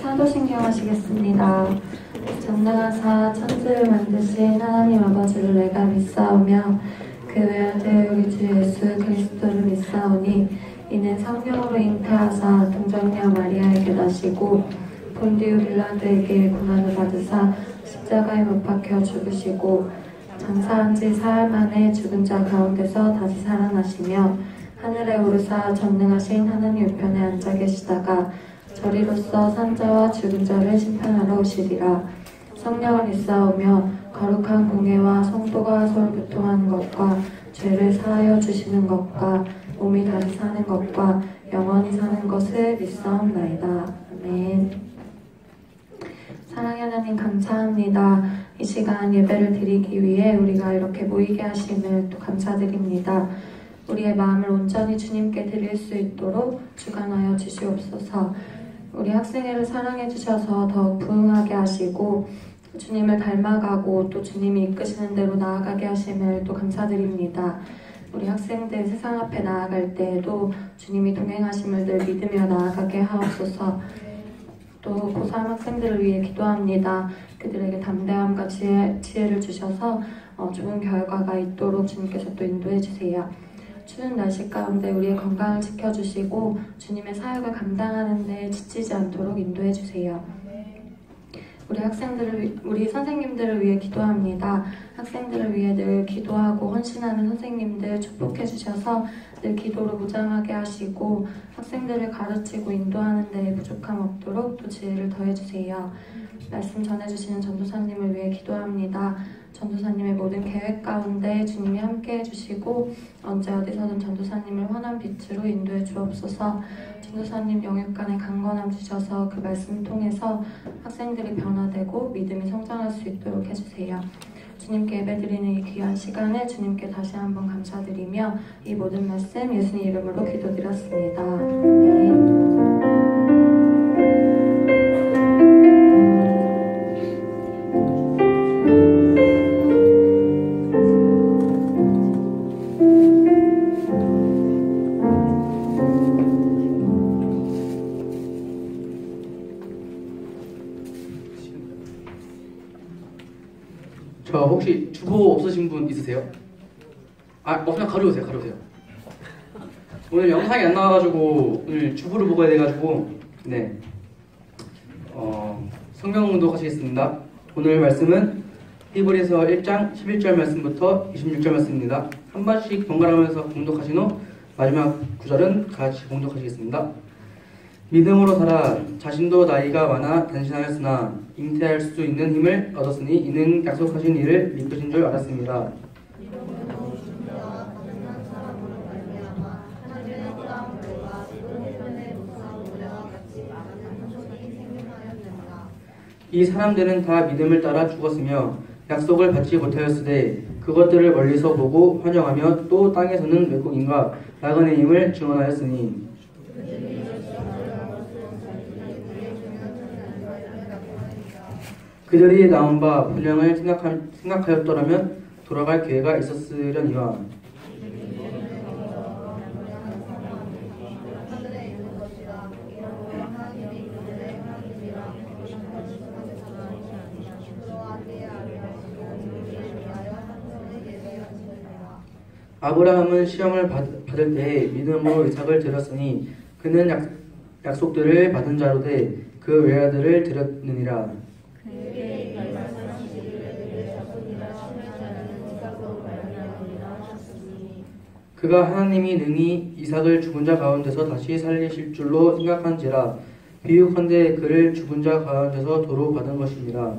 사도신경 하시겠습니다. 전능하사 천지를 만드신 하나님 아버지를 내가 믿사오며 그 외아들 우리 주 예수 그리스도를 믿사오니 이는 성령으로 잉태하사 동정녀 마리아에게 나시고 본디오 빌라도에게 고난을 받으사 십자가에 못 박혀 죽으시고 장사한 지 사흘 만에 죽은 자 가운데서 다시 살아나시며 하늘에 오르사 전능하신 하나님 우편에 앉아 계시다가 저리로서 산자와 죽은 자를 심판하러 오시리라. 성령을 믿사오며 거룩한 공예와 성도가 서로 교통하는 것과 죄를 사하여 주시는 것과 몸이 다시 사는 것과 영원히 사는 것을 믿사옵나이다. 아멘. 사랑의 하나님 감사합니다. 이 시간 예배를 드리기 위해 우리가 이렇게 모이게 하심을 또 감사드립니다. 우리의 마음을 온전히 주님께 드릴 수 있도록 주관하여 주시옵소서. 우리 학생회를 사랑해 주셔서 더욱 부흥하게 하시고 주님을 닮아가고 또 주님이 이끄시는 대로 나아가게 하심을 또 감사드립니다. 우리 학생들 세상 앞에 나아갈 때에도 주님이 동행하심을 늘 믿으며 나아가게 하옵소서. 또 고3 학생들을 위해 기도합니다. 그들에게 담대함과 지혜를 주셔서 좋은 결과가 있도록 주님께서 또 인도해 주세요. 추운 날씨 가운데 우리의 건강을 지켜주시고 주님의 사역을 감당하는 데 지치지 않도록 인도해 주세요. 우리 선생님들을 위해 기도합니다. 학생들을 위해 늘 기도하고 헌신하는 선생님들 축복해 주셔서 늘 기도로 무장하게 하시고 학생들을 가르치고 인도하는 데 부족함 없도록 또 지혜를 더해 주세요. 말씀 전해주시는 전도사님을 위해 기도합니다. 전도사님의 모든 계획 가운데 주님이 함께 해주시고 언제 어디서든 전도사님을 환한 빛으로 인도해 주옵소서. 전도사님 영육간에 강건함 주셔서 그 말씀 통해서 학생들이 변화되고 믿음이 성장할 수 있도록 해주세요. 주님께 예배드리는 이 귀한 시간에 주님께 다시 한번 감사드리며 이 모든 말씀 예수님 이름으로 기도드렸습니다. 아멘. 저 혹시 주보 없으신 분 있으세요? 없으면 가져오세요. 오늘 영상이 안 나와가지고 오늘 주보를 먹어야 돼가지고 성경 공독하시겠습니다. 오늘 말씀은 히브리서 1장 11절 말씀부터 26절 말씀입니다. 한 번씩 번갈아가면서 공독하신 후 마지막 구절은 같이 공독하시겠습니다. 믿음으로 살아 자신도 나이가 많아 단신하였으나 잉태할 수 있는 힘을 얻었으니 이는 약속하신 이를 믿으신 줄 알았습니다. 이 사람들은 다 믿음을 따라 죽었으며 약속을 받지 못하였으되 그것들을 멀리서 보고 환영하며 또 땅에서는 외국인과 나그네 임을 증언하였으니 그들이 나온 바 분량을 생각하였더라면 돌아갈 기회가 있었으려니와 아브라함은 시험을 받을 때에 믿음으로 이삭을 드렸으니 그는 약속들을 받은 자로 돼 그 외아들을 드렸느니라. 그가 하나님이 능히 이삭을 죽은 자 가운데서 다시 살리실 줄로 생각한지라 비유컨대 그를 죽은 자 가운데서 도로 받은 것이니라.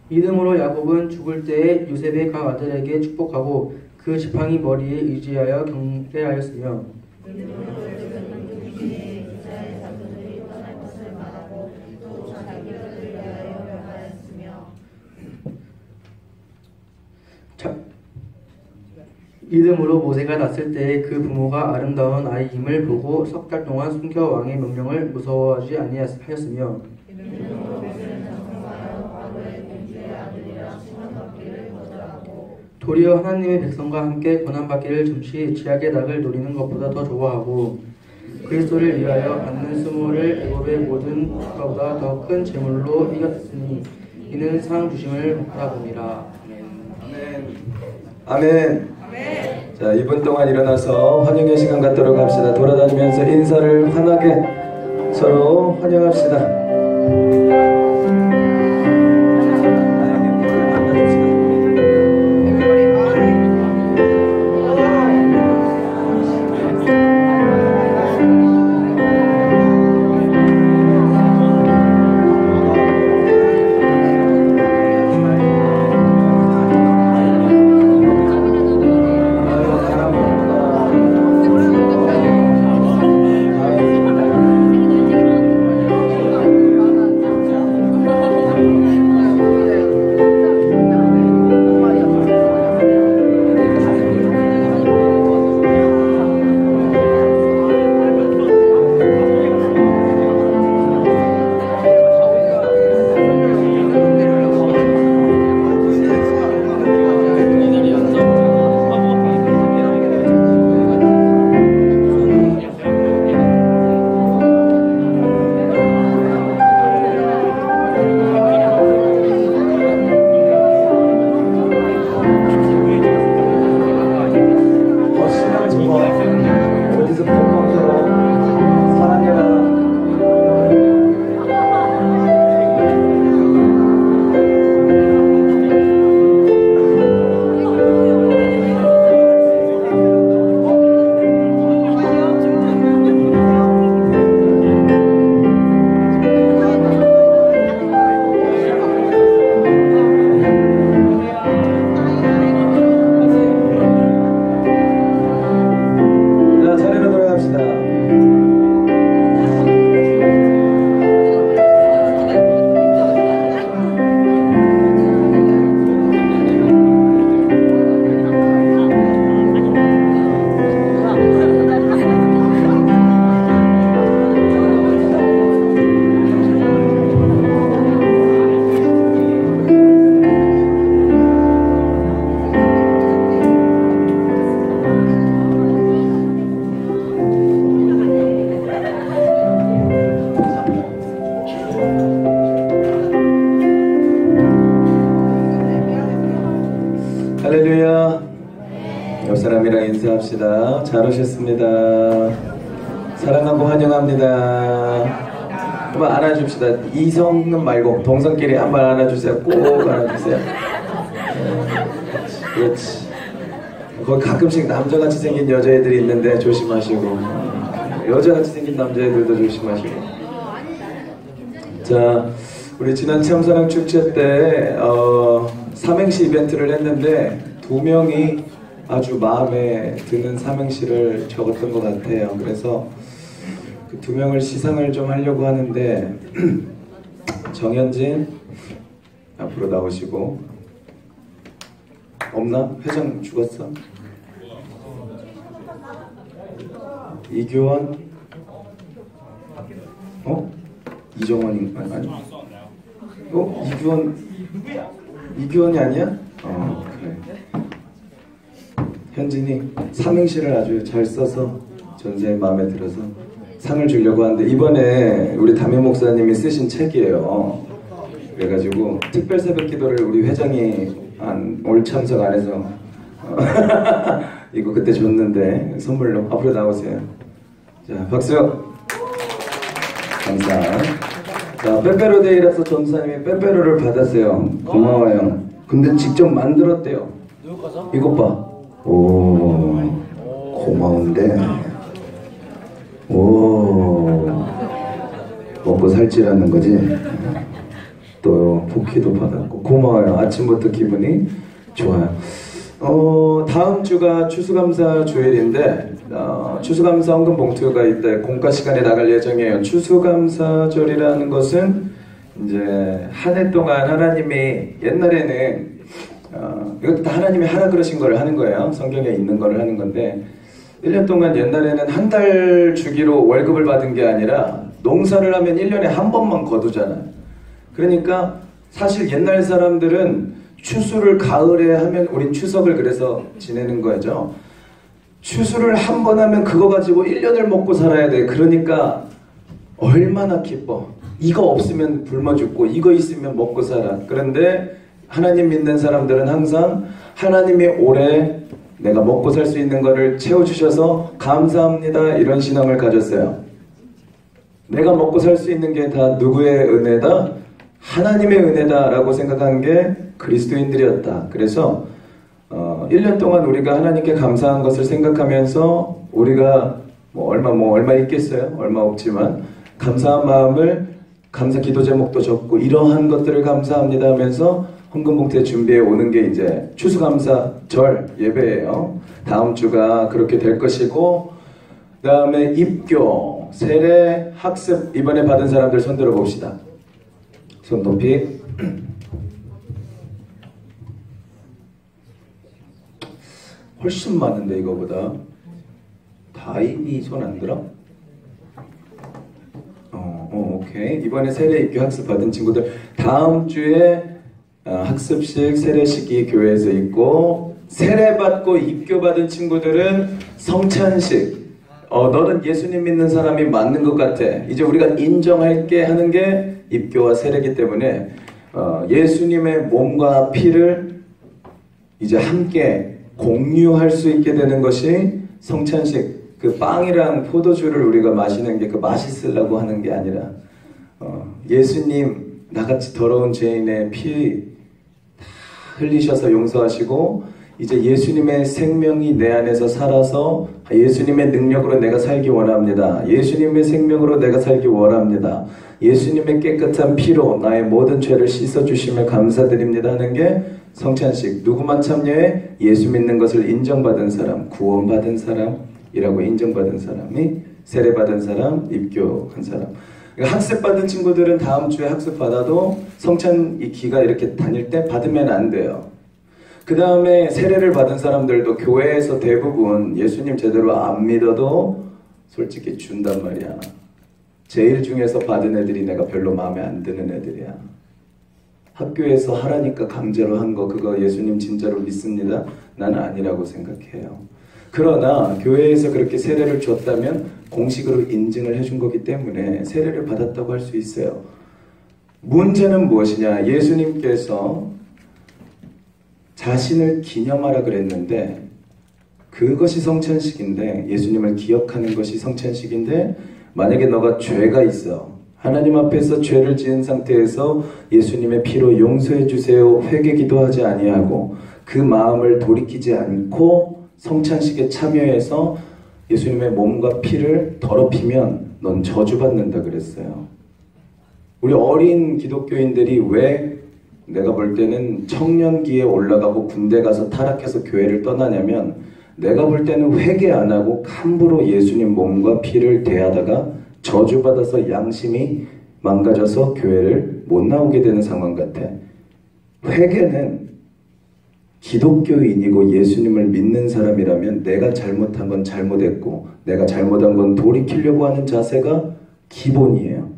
믿음으로 야곱은 죽을 때에 요셉의 각 아들에게 축복하고 그 지팡이 머리에 의지하여 경배하였으며 이름으로 모세가 낳았을 때 그 부모가 아름다운 아이임을 보고 석 달 동안 숨겨 왕의 명령을 무서워하지 아니하였으며 도리어 하나님의 백성과 함께 고난받기를 잠시 지약의 낙을 노리는 것보다 더 좋아하고 그리스도를 위하여 받는 수모를 애굽의 모든 국가보다 더 큰 재물로 이겼으니 이는 상 주심을 바라봅니다. 아멘. 자, 2분 동안 일어나서 환영의 시간 갖도록 합시다. 돌아다니면서 인사를 환하게 서로 환영합시다. 할렐루야. 옆 사람이랑 인사합시다. 잘 오셨습니다. 사랑하고 환영합니다. 한번 안아줍시다. 이성은 말고 동성끼리 한번 안아주세요. 꼭 안아주세요. 그렇지. 거기 가끔씩 남자같이 생긴 여자애들이 있는데 조심하시고, 여자같이 생긴 남자애들도 조심하시고. 자, 우리 지난 참사랑 축제 때 삼행시 이벤트를 했는데 2명이 아주 마음에 드는 삼행시를 적었던 것 같아요. 그래서 그 2명을 시상을 좀 하려고 하는데 정현진 앞으로 나오시고. 없나? 회장 죽었어? 이규원? 이정원인가? 아니? 이규원이 아니야? 그래. 현진이 삼행시를 아주 잘 써서 전세의 마음에 들어서 상을 주려고 하는데, 이번에 우리 담임 목사님이 쓰신 책이에요. 그래가지고 특별 새벽 기도를 우리 회장이 올 참석 안 해서 이거 그때 줬는데 선물로. 앞으로 나오세요. 자, 박수. 감사. 자, 빼빼로데이라서 전사님이 빼빼로를 받았어요. 고마워요. 근데 직접 만들었대요. 이것 봐. 오, 고마운데. 오, 먹고 살찌라는 거지. 또 복희도 받았고 고마워요. 아침부터 기분이 좋아요. 다음 주가 추수감사 주일인데 추수감사 헌금 봉투가 이때 공과 시간에 나갈 예정이에요. 추수감사절이라는 것은 이제 한 해 동안 하나님이 옛날에는 이것도 다 하나님이 하라 그러신 걸 하는 거예요. 성경에 있는 걸 하는 건데 1년 동안 옛날에는 한 달 주기로 월급을 받은 게 아니라 농사를 하면 1년에 한 번만 거두잖아요. 그러니까 사실 옛날 사람들은 추수를 가을에 하면 우린 추석을 그래서 지내는 거죠. 추수를 한 번 하면 그거 가지고 1년을 먹고 살아야 돼. 그러니까 얼마나 기뻐. 이거 없으면 굶어 죽고 이거 있으면 먹고 살아. 그런데 하나님 믿는 사람들은 항상 하나님이 올해 내가 먹고 살 수 있는 거를 채워주셔서 감사합니다 이런 신앙을 가졌어요. 내가 먹고 살 수 있는 게 다 누구의 은혜다? 하나님의 은혜다 라고 생각한 게 그리스도인들이었다. 그래서 1년 동안 우리가 하나님께 감사한 것을 생각하면서 우리가 얼마 있겠어요? 얼마 없지만 감사한 마음을 감사 기도 제목도 적고 이러한 것들을 감사합니다 하면서 헌금 봉투에 준비해 오는 게 이제 추수감사절 예배예요. 다음 주가 그렇게 될 것이고, 그 다음에 입교, 세례, 학습 이번에 받은 사람들 손 들어 봅시다. 손 높이. 훨씬 많은데 이거보다. 다인이 손 안 들어? 오케이. 이번에 세례 입교 학습 받은 친구들 다음 주에 학습식 세례식이 교회에서 있고, 세례 받고 입교 받은 친구들은 성찬식. 너는 예수님 믿는 사람이 맞는 것 같아. 이제 우리가 인정할게 하는 게 입교와 세례이기 때문에 예수님의 몸과 피를 이제 함께 공유할 수 있게 되는 것이 성찬식. 그 빵이랑 포도주를 우리가 마시는 게 그 맛있으려고 하는 게 아니라 예수님 나같이 더러운 죄인의 피 다 흘리셔서 용서하시고 이제 예수님의 생명이 내 안에서 살아서 예수님의 능력으로 내가 살기 원합니다. 예수님의 생명으로 내가 살기 원합니다. 예수님의 깨끗한 피로 나의 모든 죄를 씻어주시며 감사드립니다 하는 게 성찬식. 누구만 참여해? 예수 믿는 것을 인정받은 사람, 구원받은 사람이라고 인정받은 사람이, 세례받은 사람, 입교한 사람. 그러니까 학습받은 친구들은 다음 주에 학습받아도 성찬 이 기가 이렇게 다닐 때 받으면 안 돼요. 그 다음에 세례를 받은 사람들도 교회에서 대부분 예수님 제대로 안 믿어도 솔직히 준단 말이야. 제일 중에서 받은 애들이 내가 별로 마음에 안 드는 애들이야. 학교에서 하라니까 강제로 한 거 그거 예수님 진짜로 믿습니다? 난 아니라고 생각해요. 그러나 교회에서 그렇게 세례를 줬다면 공식으로 인증을 해준 거기 때문에 세례를 받았다고 할 수 있어요. 문제는 무엇이냐? 예수님께서 자신을 기념하라 그랬는데 그것이 성찬식인데, 예수님을 기억하는 것이 성찬식인데, 만약에 너가 죄가 있어, 하나님 앞에서 죄를 지은 상태에서 예수님의 피로 용서해 주세요 회개 기도하지 아니하고 그 마음을 돌이키지 않고 성찬식에 참여해서 예수님의 몸과 피를 더럽히면 넌 저주받는다 그랬어요. 우리 어린 기독교인들이 왜 내가 볼 때는 청년기에 올라가고 군대 가서 타락해서 교회를 떠나냐면, 내가 볼 때는 회개 안 하고 함부로 예수님 몸과 피를 대하다가 저주받아서 양심이 망가져서 교회를 못 나오게 되는 상황 같아. 회개는 기독교인이고 예수님을 믿는 사람이라면 내가 잘못한 건 잘못했고 내가 잘못한 건 돌이키려고 하는 자세가 기본이에요.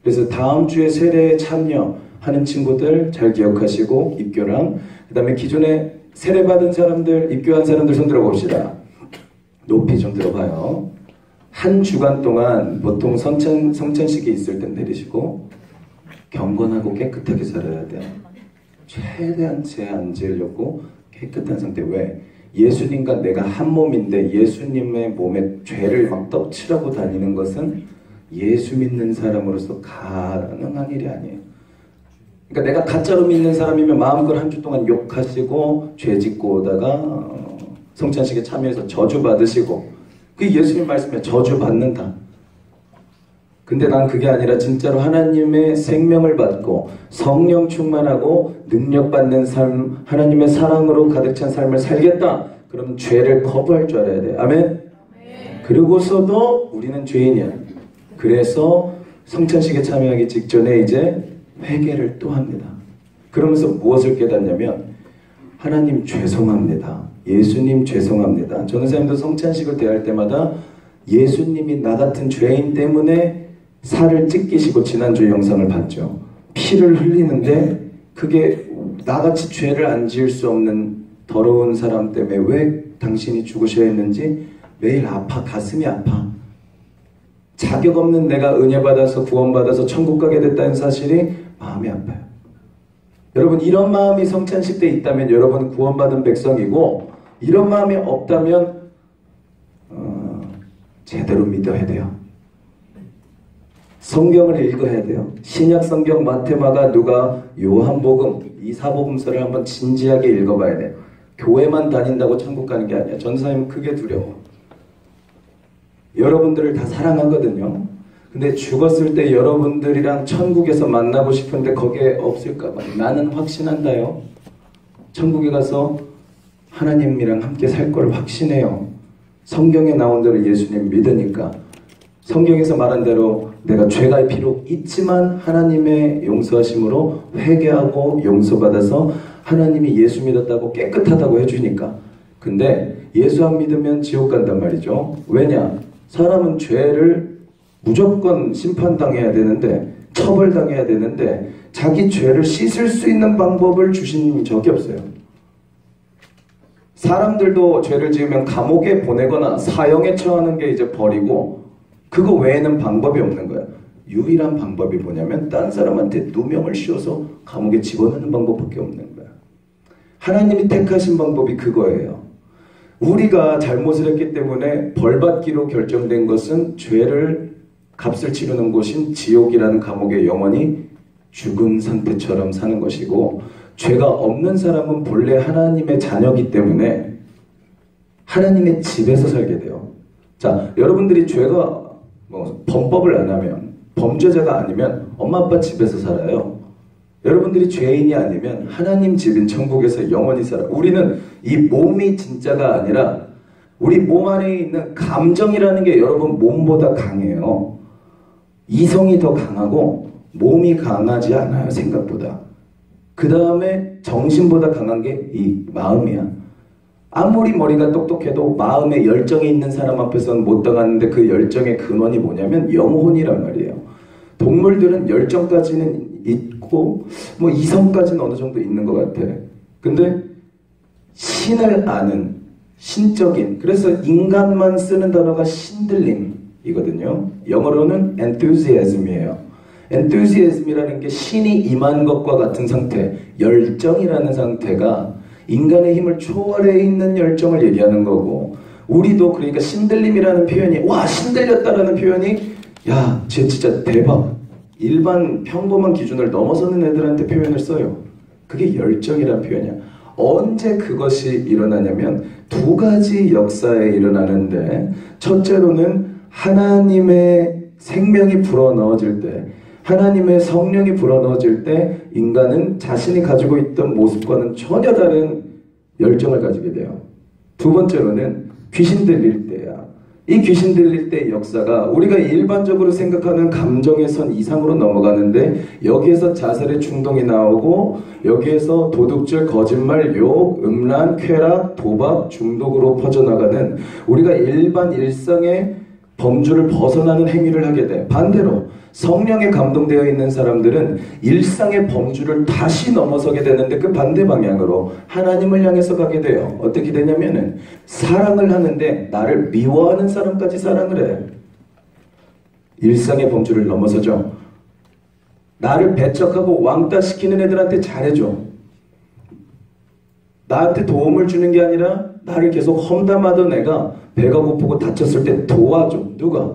그래서 다음 주에 세례에 참여하는 친구들 잘 기억하시고, 입교랑 그 다음에 기존에 세례받은 사람들, 입교한 사람들 손 들어봅시다. 높이 좀 들어봐요. 한 주간 동안 보통 성찬식이 있을 땐 내리시고 경건하고 깨끗하게 살아야 돼요. 최대한 죄 안 지으려고 깨끗한 상태. 왜? 예수님과 내가 한 몸인데 예수님의 몸에 죄를 막 떡칠하고 다니는 것은 예수 믿는 사람으로서 가능한 일이 아니에요. 그러니까 내가 가짜로 믿는 사람이면 마음껏 한 주 동안 욕하시고 죄 짓고 오다가 성찬식에 참여해서 저주 받으시고, 그게 예수님 말씀에 저주 받는다. 근데 난 그게 아니라 진짜로 하나님의 생명을 받고 성령 충만하고 능력 받는 삶, 하나님의 사랑으로 가득 찬 삶을 살겠다. 그럼 죄를 거부할 줄 알아야 돼. 아멘? 그러고서도 우리는 죄인이야. 그래서 성찬식에 참여하기 직전에 이제 회개를 또 합니다. 그러면서 무엇을 깨닫냐면 하나님 죄송합니다. 예수님 죄송합니다. 전도사님도 성찬식을 대할 때마다 예수님이 나 같은 죄인 때문에 살을 찢기시고 지난주 영상을 봤죠. 피를 흘리는데 그게 나같이 죄를 안 지을 수 없는 더러운 사람 때문에 왜 당신이 죽으셔야 했는지 매일 아파. 가슴이 아파. 자격 없는 내가 은혜 받아서 구원받아서 천국 가게 됐다는 사실이 마음이 아파요. 여러분 이런 마음이 성찬식 때 있다면 여러분 구원받은 백성이고 이런 마음이 없다면 제대로 믿어야 돼요. 성경을 읽어야 돼요. 신약 성경 마태마가 누가 요한복음 이 사복음서를 한번 진지하게 읽어봐야 돼요. 교회만 다닌다고 천국 가는 게 아니야. 전사님은 그게 두려워. 여러분들을 다 사랑하거든요. 근데 죽었을 때 여러분들이랑 천국에서 만나고 싶은데 거기에 없을까봐 나는 확신한다요. 천국에 가서 하나님이랑 함께 살 걸 확신해요. 성경에 나온 대로 예수님 믿으니까. 성경에서 말한 대로 내가 죄가 비록 있지만 하나님의 용서하심으로 회개하고 용서받아서 하나님이 예수 믿었다고 깨끗하다고 해주니까. 근데 예수 안 믿으면 지옥 간단 말이죠. 왜냐? 사람은 죄를 무조건 심판당해야 되는데 처벌당해야 되는데 자기 죄를 씻을 수 있는 방법을 주신 적이 없어요. 사람들도 죄를 지으면 감옥에 보내거나 사형에 처하는 게 이제 벌이고 그거 외에는 방법이 없는 거야. 유일한 방법이 뭐냐면 딴 사람한테 누명을 씌워서 감옥에 집어넣는 방법밖에 없는 거야. 하나님이 택하신 방법이 그거예요. 우리가 잘못을 했기 때문에 벌받기로 결정된 것은 죄를 값을 치르는 곳인 지옥이라는 감옥에 영원히 죽은 상태처럼 사는 것이고 죄가 없는 사람은 본래 하나님의 자녀이기 때문에 하나님의 집에서 살게 돼요. 자, 여러분들이 죄가 범법을 안 하면 범죄자가 아니면 엄마 아빠 집에서 살아요. 여러분들이 죄인이 아니면 하나님 집인 천국에서 영원히 살아. 우리는 이 몸이 진짜가 아니라 우리 몸 안에 있는 감정이라는 게 여러분 몸보다 강해요. 이성이 더 강하고 몸이 강하지 않아요. 생각보다. 그 다음에 정신보다 강한 게 이 마음이야. 아무리 머리가 똑똑해도 마음에 열정이 있는 사람 앞에서는 못 당하는데 그 열정의 근원이 뭐냐면 영혼이란 말이에요. 동물들은 열정까지는 있고 뭐 이성까지는 어느 정도 있는 것 같아. 근데 신을 아는 신적인, 그래서 인간만 쓰는 단어가 신들림이거든요. 영어로는 enthusiasm이에요. enthusiasm이라는 게 신이 임한 것과 같은 상태, 열정이라는 상태가 인간의 힘을 초월해 있는 열정을 얘기하는 거고, 우리도 그러니까 신들림이라는 표현이 와 신들렸다라는 표현이 야 쟤 진짜 대박, 일반 평범한 기준을 넘어서는 애들한테 표현을 써요. 그게 열정이라는 표현이야. 언제 그것이 일어나냐면 두 가지 역사에 일어나는데, 첫째로는 하나님의 생명이 불어넣어질 때, 하나님의 성령이 불어넣어질 때 인간은 자신이 가지고 있던 모습과는 전혀 다른 열정을 가지게 돼요. 두 번째로는 귀신 들릴 때야. 이 귀신 들릴 때의 역사가 우리가 일반적으로 생각하는 감정의 선 이상으로 넘어가는데, 여기에서 자살의 충동이 나오고 여기에서 도둑질, 거짓말, 욕, 음란, 쾌락, 도박, 중독으로 퍼져나가는 우리가 일반 일상의 범주를 벗어나는 행위를 하게 돼. 반대로 성령에 감동되어 있는 사람들은 일상의 범주를 다시 넘어서게 되는데 그 반대 방향으로 하나님을 향해서 가게 돼요. 어떻게 되냐면은 사랑을 하는데 나를 미워하는 사람까지 사랑을 해. 일상의 범주를 넘어서죠. 나를 배척하고 왕따시키는 애들한테 잘해줘. 나한테 도움을 주는 게 아니라 나를 계속 험담하던 애가 배가 고프고 다쳤을 때 도와줘. 누가?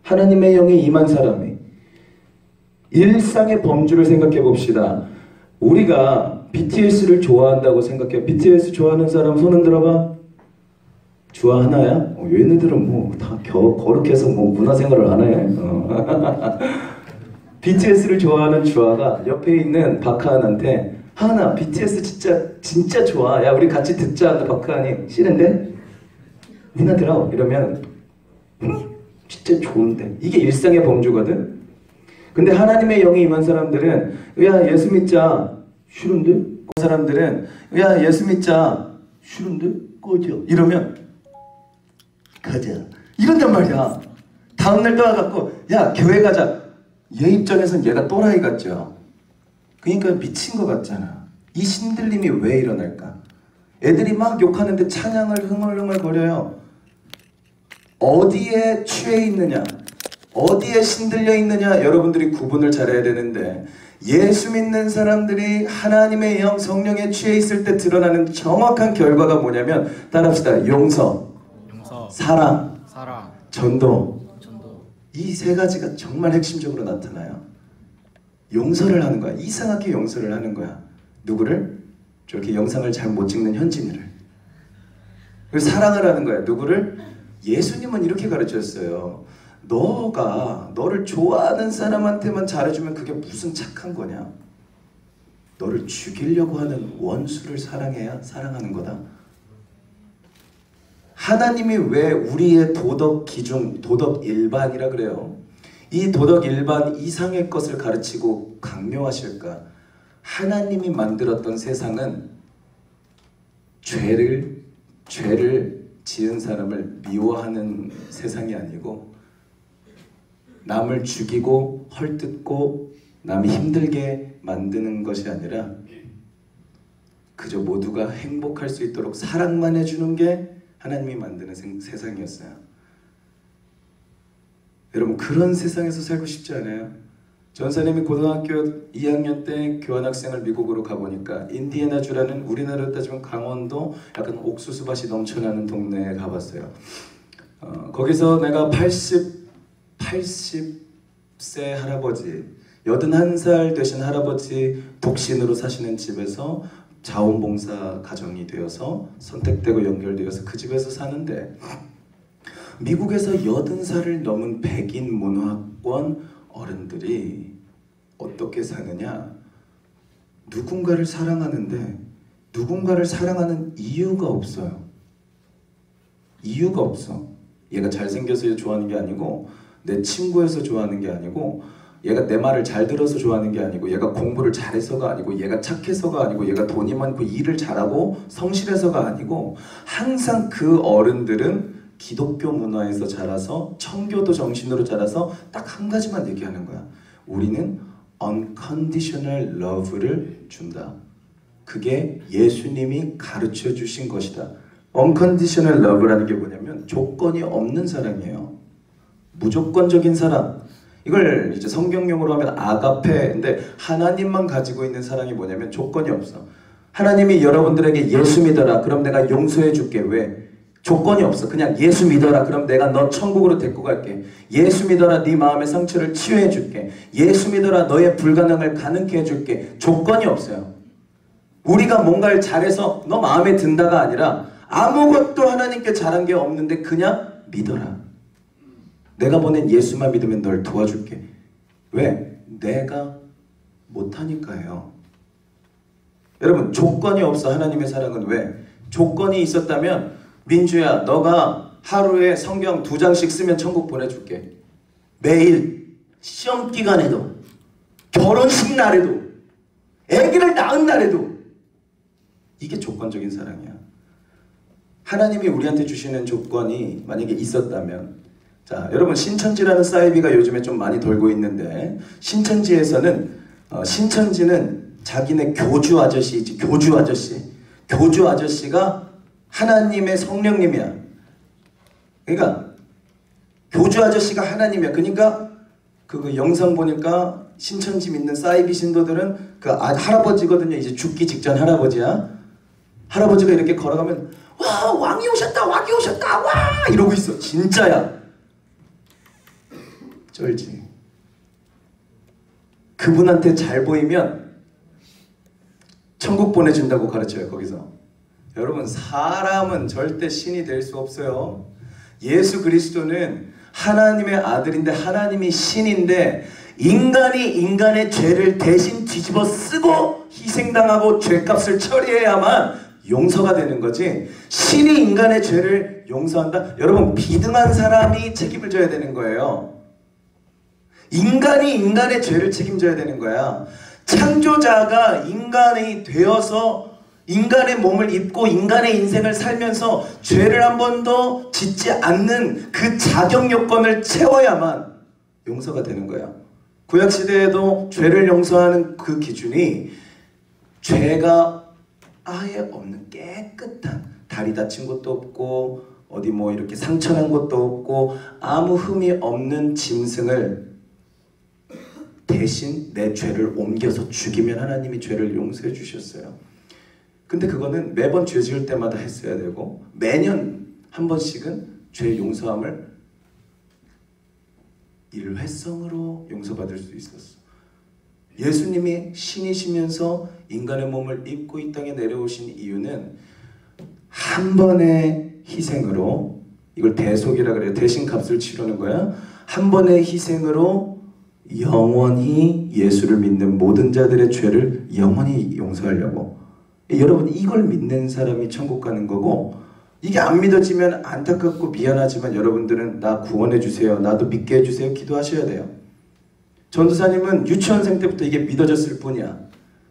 하나님의 영이 임한 사람이. 일상의 범주를 생각해 봅시다. 우리가 BTS를 좋아한다고 생각해. BTS 좋아하는 사람 손 흔들어봐. 좋아하나야? 얘네들은 뭐 다 거룩해서 뭐 문화생활을 안 해. BTS를 좋아하는 주아가 옆에 있는 박하은한테 하은아 BTS 진짜 좋아. 야 우리 같이 듣자. 박하은이 싫은데? 니나 들어. 이러면 진짜 좋은데. 이게 일상의 범주거든. 근데 하나님의 영이 임한 사람들은 야 예수 믿자. 싫은데? 사람들은 야 예수 믿자. 싫은데? 꺼져. 이러면 가자. 이런단 말이야. 다음날 떠와갖고 야 교회 가자. 얘 입장에선 얘가 또라이 같죠. 그러니까 미친 것 같잖아. 이 신들림이 왜 일어날까? 애들이 막 욕하는데 찬양을 흥얼흥얼 거려요. 어디에 취해 있느냐, 어디에 신들려 있느냐, 여러분들이 구분을 잘해야 되는데, 예수 믿는 사람들이 하나님의 영 성령에 취해 있을 때 드러나는 정확한 결과가 뭐냐면, 따라합시다. 용서, 사랑, 전도. 이 세 가지가 정말 핵심적으로 나타나요. 용서를 하는 거야. 이상하게 용서를 하는 거야. 누구를? 저렇게 영상을 잘 못 찍는 현진이를. 그리고 사랑을 하는 거야. 누구를? 예수님은 이렇게 가르쳤어요. 너가 너를 좋아하는 사람한테만 잘해주면 그게 무슨 착한 거냐? 너를 죽이려고 하는 원수를 사랑해야 사랑하는 거다. 하나님이 왜 우리의 도덕 기준, 도덕 일반이라 그래요? 이 도덕 일반 이상의 것을 가르치고 강요하실까? 하나님이 만들었던 세상은 죄를 지은 사람을 미워하는 세상이 아니고, 남을 죽이고 헐뜯고 남이 힘들게 만드는 것이 아니라 그저 모두가 행복할 수 있도록 사랑만 해주는 게 하나님이 만드는 세상이었어요. 여러분, 그런 세상에서 살고 싶지 않아요? 전사님이 고등학교 2학년 때 교환학생을 미국으로 가보니까 인디애나주라는, 우리나라로 따지면 강원도 약간 옥수수밭이 넘쳐나는 동네에 가봤어요. 거기서 내가 80세 할아버지, 81살 되신 할아버지 독신으로 사시는 집에서 자원봉사 가정이 되어서 선택되고 연결되어서 그 집에서 사는데, 미국에서 80살을 넘은 백인 문화권 어른들이 어떻게 사느냐? 누군가를 사랑하는데 누군가를 사랑하는 이유가 없어요. 이유가 없어. 얘가 잘생겨서 좋아하는 게 아니고, 내 친구여서 좋아하는 게 아니고, 얘가 내 말을 잘 들어서 좋아하는 게 아니고, 얘가 공부를 잘해서가 아니고, 얘가 착해서가 아니고, 얘가 돈이 많고 일을 잘하고 성실해서가 아니고, 항상 그 어른들은 기독교 문화에서 자라서 청교도 정신으로 자라서 딱 한 가지만 얘기하는 거야. 우리는 unconditional love를 준다. 그게 예수님이 가르쳐 주신 것이다. unconditional love라는 게 뭐냐면 조건이 없는 사랑이에요. 무조건적인 사랑. 이걸 이제 성경용어로 하면 아가페인데, 하나님만 가지고 있는 사랑이 뭐냐면 조건이 없어. 하나님이 여러분들에게 예수 믿어라. 그럼 내가 용서해 줄게. 왜? 조건이 없어. 그냥 예수 믿어라. 그럼 내가 너 천국으로 데리고 갈게. 예수 믿어라. 네 마음의 상처를 치유해 줄게. 예수 믿어라. 너의 불가능을 가능케 해줄게. 조건이 없어요. 우리가 뭔가를 잘해서 너 마음에 든다가 아니라, 아무것도 하나님께 잘한 게 없는데 그냥 믿어라. 내가 보낸 예수만 믿으면 널 도와줄게. 왜? 내가 못하니까요. 여러분, 조건이 없어. 하나님의 사랑은. 왜? 조건이 있었다면, 민주야, 너가 하루에 성경 2장씩 쓰면 천국 보내줄게. 매일, 시험 기간에도, 결혼식 날에도, 아기를 낳은 날에도. 이게 조건적인 사랑이야. 하나님이 우리한테 주시는 조건이 만약에 있었다면, 자, 여러분, 신천지라는 사이비가 요즘에 좀 많이 돌고 있는데, 신천지에서는 신천지는 자기네 교주 아저씨이지. 교주 아저씨. 교주 아저씨가 하나님의 성령님이야. 그러니까 교주 아저씨가 하나님이야. 그러니까 그 영상 보니까 신천지 믿는 사이비 신도들은 그 할아버지거든요. 이제 죽기 직전 할아버지야. 할아버지가 이렇게 걸어가면 와, 왕이 오셨다, 왕이 오셨다, 와, 이러고 있어. 진짜야. 쩔지. 그분한테 잘 보이면 천국 보내준다고 가르쳐요. 거기서. 여러분, 사람은 절대 신이 될 수 없어요. 예수 그리스도는 하나님의 아들인데, 하나님이 신인데, 인간이 인간의 죄를 대신 뒤집어 쓰고 희생당하고 죄값을 처리해야만 용서가 되는 거지, 신이 인간의 죄를 용서한다? 여러분, 비등한 사람이 책임을 져야 되는 거예요. 인간이 인간의 죄를 책임져야 되는 거야. 창조자가 인간이 되어서 인간의 몸을 입고 인간의 인생을 살면서 죄를 한 번도 짓지 않는 그 자격 요건을 채워야만 용서가 되는 거야. 구약시대에도 죄를 용서하는 그 기준이 죄가 아예 없는 깨끗한, 다리 다친 것도 없고 어디 뭐 이렇게 상처난 것도 없고 아무 흠이 없는 짐승을 대신 내 죄를 옮겨서 죽이면 하나님이 죄를 용서해 주셨어요. 근데 그거는 매번 죄 지을 때마다 했어야 되고 매년 한 번씩은 죄 용서함을 일회성으로 용서받을 수 있었어. 예수님이 신이시면서 인간의 몸을 입고 이 땅에 내려오신 이유는 한 번의 희생으로, 이걸 대속이라 그래요. 대신 값을 치르는 거야. 한 번의 희생으로 영원히 예수를 믿는 모든 자들의 죄를 영원히 용서하려고. 여러분, 이걸 믿는 사람이 천국 가는 거고, 이게 안 믿어지면 안타깝고 미안하지만 여러분들은 나 구원해 주세요, 나도 믿게 해주세요 기도하셔야 돼요. 전도사님은 유치원생 때부터 이게 믿어졌을 뿐이야.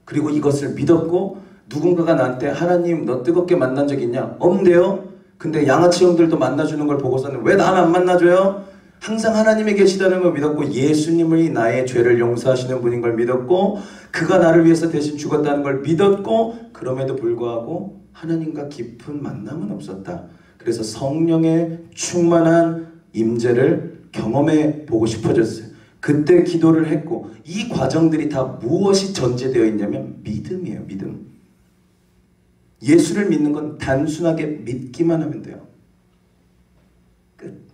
그리고 이것을 믿었고 누군가가 나한테 하나님 너 뜨겁게 만난 적 있냐? 없는데요? 근데 양아치 형들도 만나주는 걸 보고서는 왜 나는 안 만나줘요? 항상 하나님이 계시다는 걸 믿었고 예수님이 나의 죄를 용서하시는 분인 걸 믿었고 그가 나를 위해서 대신 죽었다는 걸 믿었고 그럼에도 불구하고 하나님과 깊은 만남은 없었다. 그래서 성령의 충만한 임재를 경험해 보고 싶어졌어요. 그때 기도를 했고 이 과정들이 다 무엇이 전제되어 있냐면 믿음이에요. 믿음. 예수를 믿는 건 단순하게 믿기만 하면 돼요. 끝.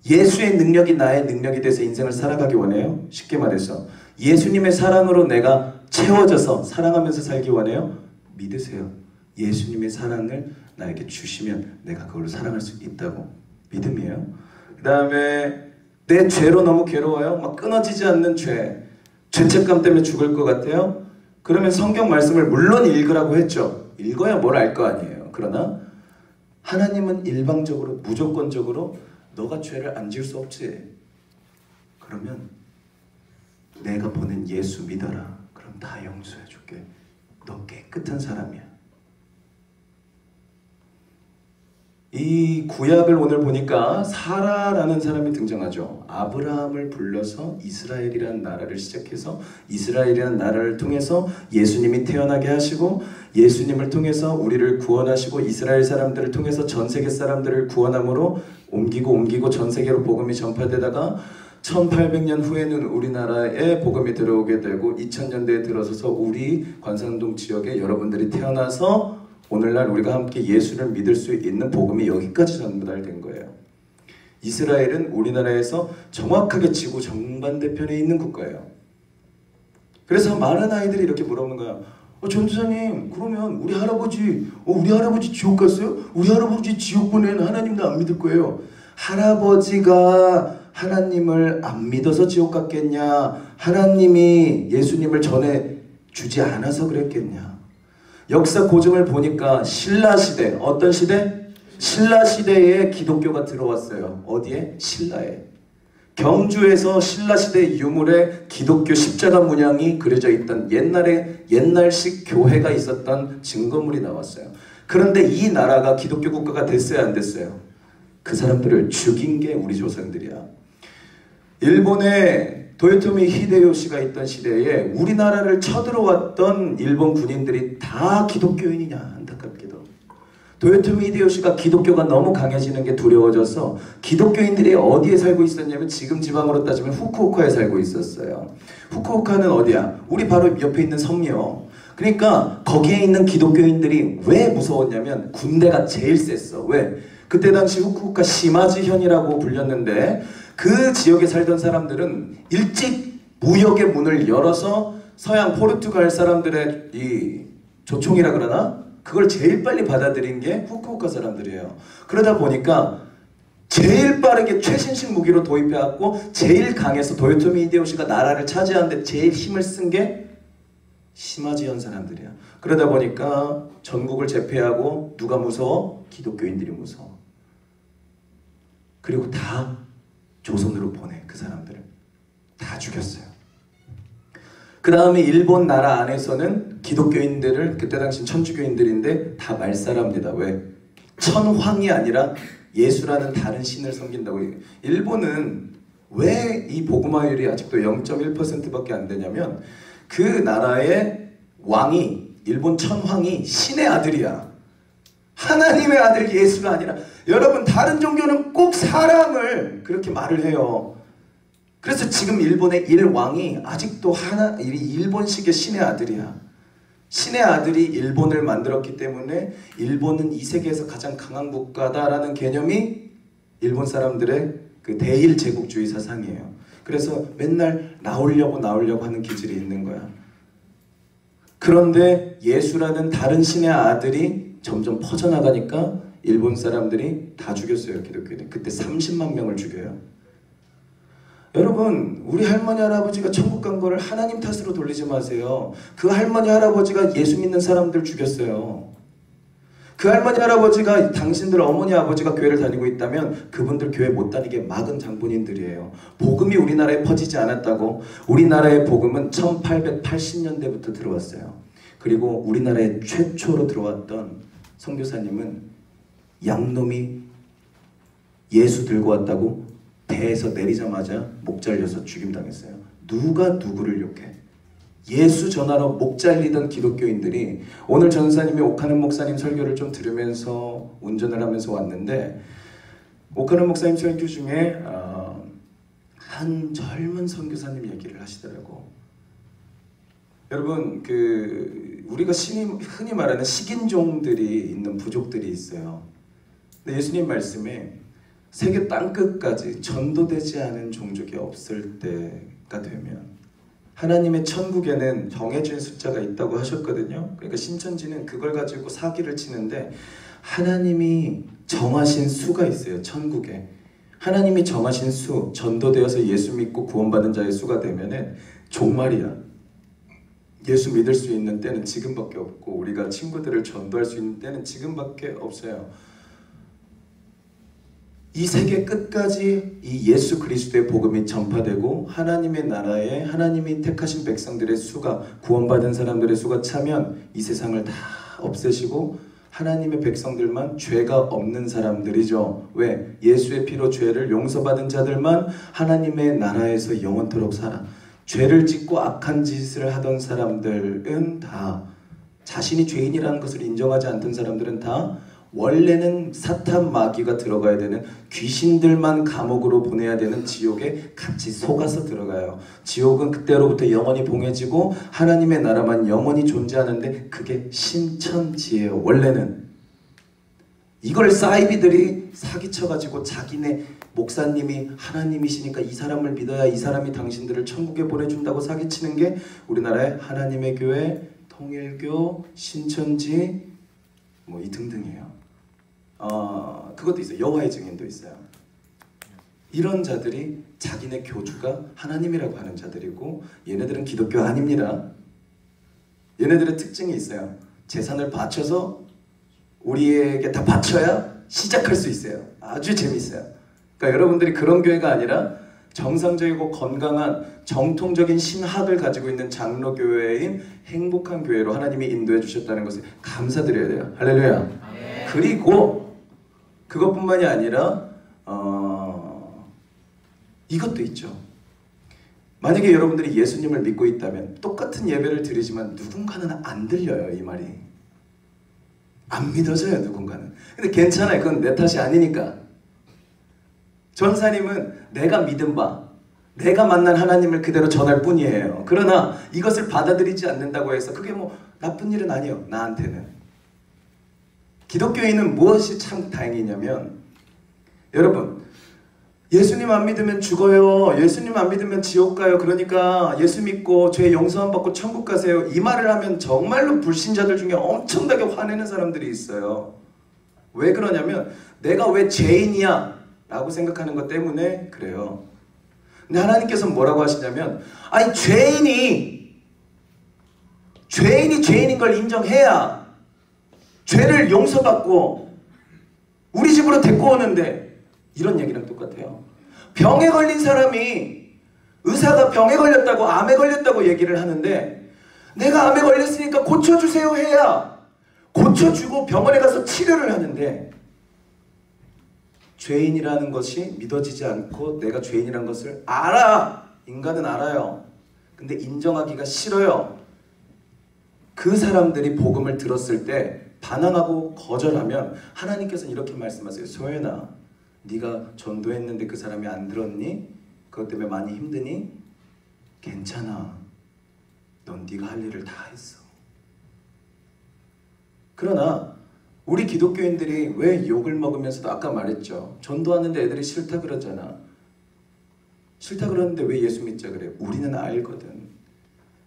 예수의 능력이 나의 능력이 돼서 인생을 살아가기 원해요? 쉽게 말해서 예수님의 사랑으로 내가 채워져서 사랑하면서 살기 원해요? 믿으세요. 예수님의 사랑을 나에게 주시면 내가 그걸로 사랑할 수 있다고. 믿음이에요. 그 다음에 내 죄로 너무 괴로워요? 막 끊어지지 않는 죄. 죄책감 때문에 죽을 것 같아요? 그러면 성경 말씀을 물론 읽으라고 했죠. 읽어야 뭘 알 거 아니에요. 그러나 하나님은 일방적으로 무조건적으로 너가 죄를 안 지을 수 없지. 그러면 내가 보낸 예수 믿어라. 그럼 다 용서해 줄게. 너 깨끗한 사람이야. 이 구약을 오늘 보니까 사라라는 사람이 등장하죠. 아브라함을 불러서 이스라엘이라는 나라를 시작해서 이스라엘이라는 나라를 통해서 예수님이 태어나게 하시고 예수님을 통해서 우리를 구원하시고 이스라엘 사람들을 통해서 전 세계 사람들을 구원함으로 옮기고 전 세계로 복음이 전파되다가 1800년 후에는 우리나라에 복음이 들어오게 되고 2000년대에 들어서서 우리 관상동 지역에 여러분들이 태어나서 오늘날 우리가 함께 예수를 믿을 수 있는 복음이 여기까지 전달된 거예요. 이스라엘은 우리나라에서 정확하게 지구 정반대편에 있는 국가예요. 그래서 많은 아이들이 이렇게 물어보는 거야. 전도사님, 그러면 우리 할아버지 지옥 갔어요? 우리 할아버지 지옥 보낸 하나님도 안 믿을 거예요. 할아버지가 하나님을 안 믿어서 지옥 갔겠냐? 하나님이 예수님을 전해 주지 않아서 그랬겠냐? 역사 고증을 보니까 신라시대, 어떤 시대? 신라시대에 기독교가 들어왔어요. 어디에? 신라에. 경주에서 신라시대 유물에 기독교 십자가 문양이 그려져 있던 옛날식 교회가 있었던 증거물이 나왔어요. 그런데 이 나라가 기독교 국가가 됐어요, 안 됐어요? 그 사람들을 죽인 게 우리 조상들이야. 일본의 도요토미 히데요시가 있던 시대에 우리나라를 쳐들어왔던 일본 군인들이 다 기독교인이냐, 안타깝게도. 도요토미 히데요시가 기독교가 너무 강해지는 게 두려워져서 기독교인들이 어디에 살고 있었냐면 지금 지방으로 따지면 후쿠오카에 살고 있었어요. 후쿠오카는 어디야? 우리 바로 옆에 있는 섬이요. 그러니까 거기에 있는 기독교인들이 왜 무서웠냐면 군대가 제일 셌어. 왜? 그때 당시 후쿠오카 시마지현이라고 불렸는데 그 지역에 살던 사람들은 일찍 무역의 문을 열어서 서양 포르투갈 사람들의 이 조총이라 그러나? 그걸 제일 빨리 받아들인 게 후쿠오카 사람들이에요. 그러다 보니까 제일 빠르게 최신식 무기로 도입해왔고 제일 강해서 도요토미 히데요시가 나라를 차지하는데 제일 힘을 쓴 게 시마지현 사람들이야. 그러다 보니까 전국을 제패하고 누가 무서워? 기독교인들이 무서워. 그리고 다 조선으로 보내. 그 사람들을 다 죽였어요. 그 다음에 일본 나라 안에서는 기독교인들을, 그때 당시 천주교인들인데 다 말살합니다. 왜? 천황이 아니라 예수라는 다른 신을 섬긴다고. 일본은 왜 이 복음화율이 아직도 0.1%밖에 안 되냐면 그 나라의 왕이, 일본 천황이 신의 아들이야. 하나님의 아들 예수가 아니라. 여러분, 다른 종교는 꼭 사람을 그렇게 말을 해요. 그래서 지금 일본의 일왕이 아직도 일본식의 신의 아들이야. 신의 아들이 일본을 만들었기 때문에 일본은 이 세계에서 가장 강한 국가다라는 개념이 일본 사람들의 그 대일 제국주의 사상이에요. 그래서 맨날 나오려고 하는 기질이 있는 거야. 그런데 예수라는 다른 신의 아들이 점점 퍼져나가니까 일본 사람들이 다 죽였어요. 기독교인들. 그때 30만 명을 죽여요. 여러분, 우리 할머니 할아버지가 천국 간 거를 하나님 탓으로 돌리지 마세요. 그 할머니 할아버지가 예수 믿는 사람들 죽였어요. 그 할머니 할아버지가 당신들 어머니 아버지가 교회를 다니고 있다면 그분들 교회 못 다니게 막은 장본인들이에요. 복음이 우리나라에 퍼지지 않았다고. 우리나라의 복음은 1880년대부터 들어왔어요. 그리고 우리나라에 최초로 들어왔던 선교사님은 양놈이 예수 들고 왔다고 배에서 내리자마자 목 잘려서 죽임당했어요. 누가 누구를 욕해? 예수 전하러 목 잘리던 기독교인들이, 오늘 전사님이 오카는 목사님 설교를 좀 들으면서 운전을 하면서 왔는데, 오카는 목사님 설교 중에 한 젊은 선교사님 얘기를 하시더라고. 여러분, 우리가 흔히 말하는 식인종들이 있는 부족들이 있어요. 근데 예수님 말씀에 세계 땅끝까지 전도되지 않은 종족이 없을 때가 되면 하나님의 천국에는 정해진 숫자가 있다고 하셨거든요. 그러니까 신천지는 그걸 가지고 사기를 치는데, 하나님이 정하신 수가 있어요. 천국에 하나님이 정하신 수, 전도되어서 예수 믿고 구원받은 자의 수가 되면은 종말이야. 예수 믿을 수 있는 때는 지금밖에 없고, 우리가 친구들을 전도할 수 있는 때는 지금밖에 없어요. 이 세계 끝까지 이 예수 그리스도의 복음이 전파되고 하나님의 나라에 하나님이 택하신 백성들의 수가, 구원받은 사람들의 수가 차면 이 세상을 다 없애시고 하나님의 백성들만, 죄가 없는 사람들이죠. 왜? 예수의 피로 죄를 용서받은 자들만 하나님의 나라에서 영원토록 살아. 죄를 짓고 악한 짓을 하던 사람들은 다, 자신이 죄인이라는 것을 인정하지 않던 사람들은 다 원래는 사탄 마귀가 들어가야 되는, 귀신들만 감옥으로 보내야 되는 지옥에 같이 속아서 들어가요. 지옥은 그때로부터 영원히 봉해지고 하나님의 나라만 영원히 존재하는데 그게 신천지예요. 원래는. 이걸 사이비들이 사기쳐가지고 자기네 목사님이 하나님이시니까 이 사람을 믿어야 이 사람이 당신들을 천국에 보내준다고 사기치는 게 우리나라의 하나님의 교회, 통일교, 신천지 이 등등이에요. 그것도 있어요. 여호와의 증인도 있어요. 이런 자들이 자기네 교주가 하나님이라고 하는 자들이고, 얘네들은 기독교 아닙니다. 얘네들의 특징이 있어요. 재산을 바쳐서 우리에게 다 바쳐야 시작할 수 있어요. 아주 재밌어요. 그러니까 여러분들이 그런 교회가 아니라 정상적이고 건강한 정통적인 신학을 가지고 있는 장로교회인 행복한 교회로 하나님이 인도해 주셨다는 것을 감사드려야 돼요. 할렐루야. 그리고 그것뿐만이 아니라 이것도 있죠. 만약에 여러분들이 예수님을 믿고 있다면 똑같은 예배를 드리지만 누군가는 안 들려요. 이 말이 안 믿어져요. 누군가는. 근데 괜찮아요. 그건 내 탓이 아니니까. 전사님은 내가 믿은 바, 내가 만난 하나님을 그대로 전할 뿐이에요. 그러나 이것을 받아들이지 않는다고 해서 그게 나쁜 일은 아니에요. 나한테는. 기독교인은 무엇이 참 다행이냐면, 여러분, 예수님 안 믿으면 죽어요. 예수님 안 믿으면 지옥 가요. 그러니까 예수 믿고 죄 용서함 받고 천국 가세요. 이 말을 하면 정말로 불신자들 중에 엄청나게 화내는 사람들이 있어요. 왜 그러냐면 내가 왜 죄인이야 라고 생각하는 것 때문에 그래요. 근데 하나님께서 뭐라고 하시냐면, 아니 죄인이 죄인인 걸 인정해야 죄를 용서받고 우리 집으로 데리고 오는데, 이런 얘기랑 똑같아요. 병에 걸린 사람이 의사가 병에 걸렸다고, 암에 걸렸다고 얘기를 하는데 내가 암에 걸렸으니까 고쳐주세요 해야 고쳐주고 병원에 가서 치료를 하는데, 죄인이라는 것이 믿어지지 않고 내가 죄인이라는 것을 알아. 인간은 알아요. 근데 인정하기가 싫어요. 그 사람들이 복음을 들었을 때 반항하고 거절하면 하나님께서는 이렇게 말씀하세요. 소연아, 네가 전도했는데 그 사람이 안 들었니? 그것 때문에 많이 힘드니? 괜찮아. 넌 네가 할 일을 다 했어. 그러나 우리 기독교인들이 왜 욕을 먹으면서도, 아까 말했죠, 전도하는데 애들이 싫다 그러잖아. 싫다 그러는데 왜 예수 믿자 그래? 우리는 알거든.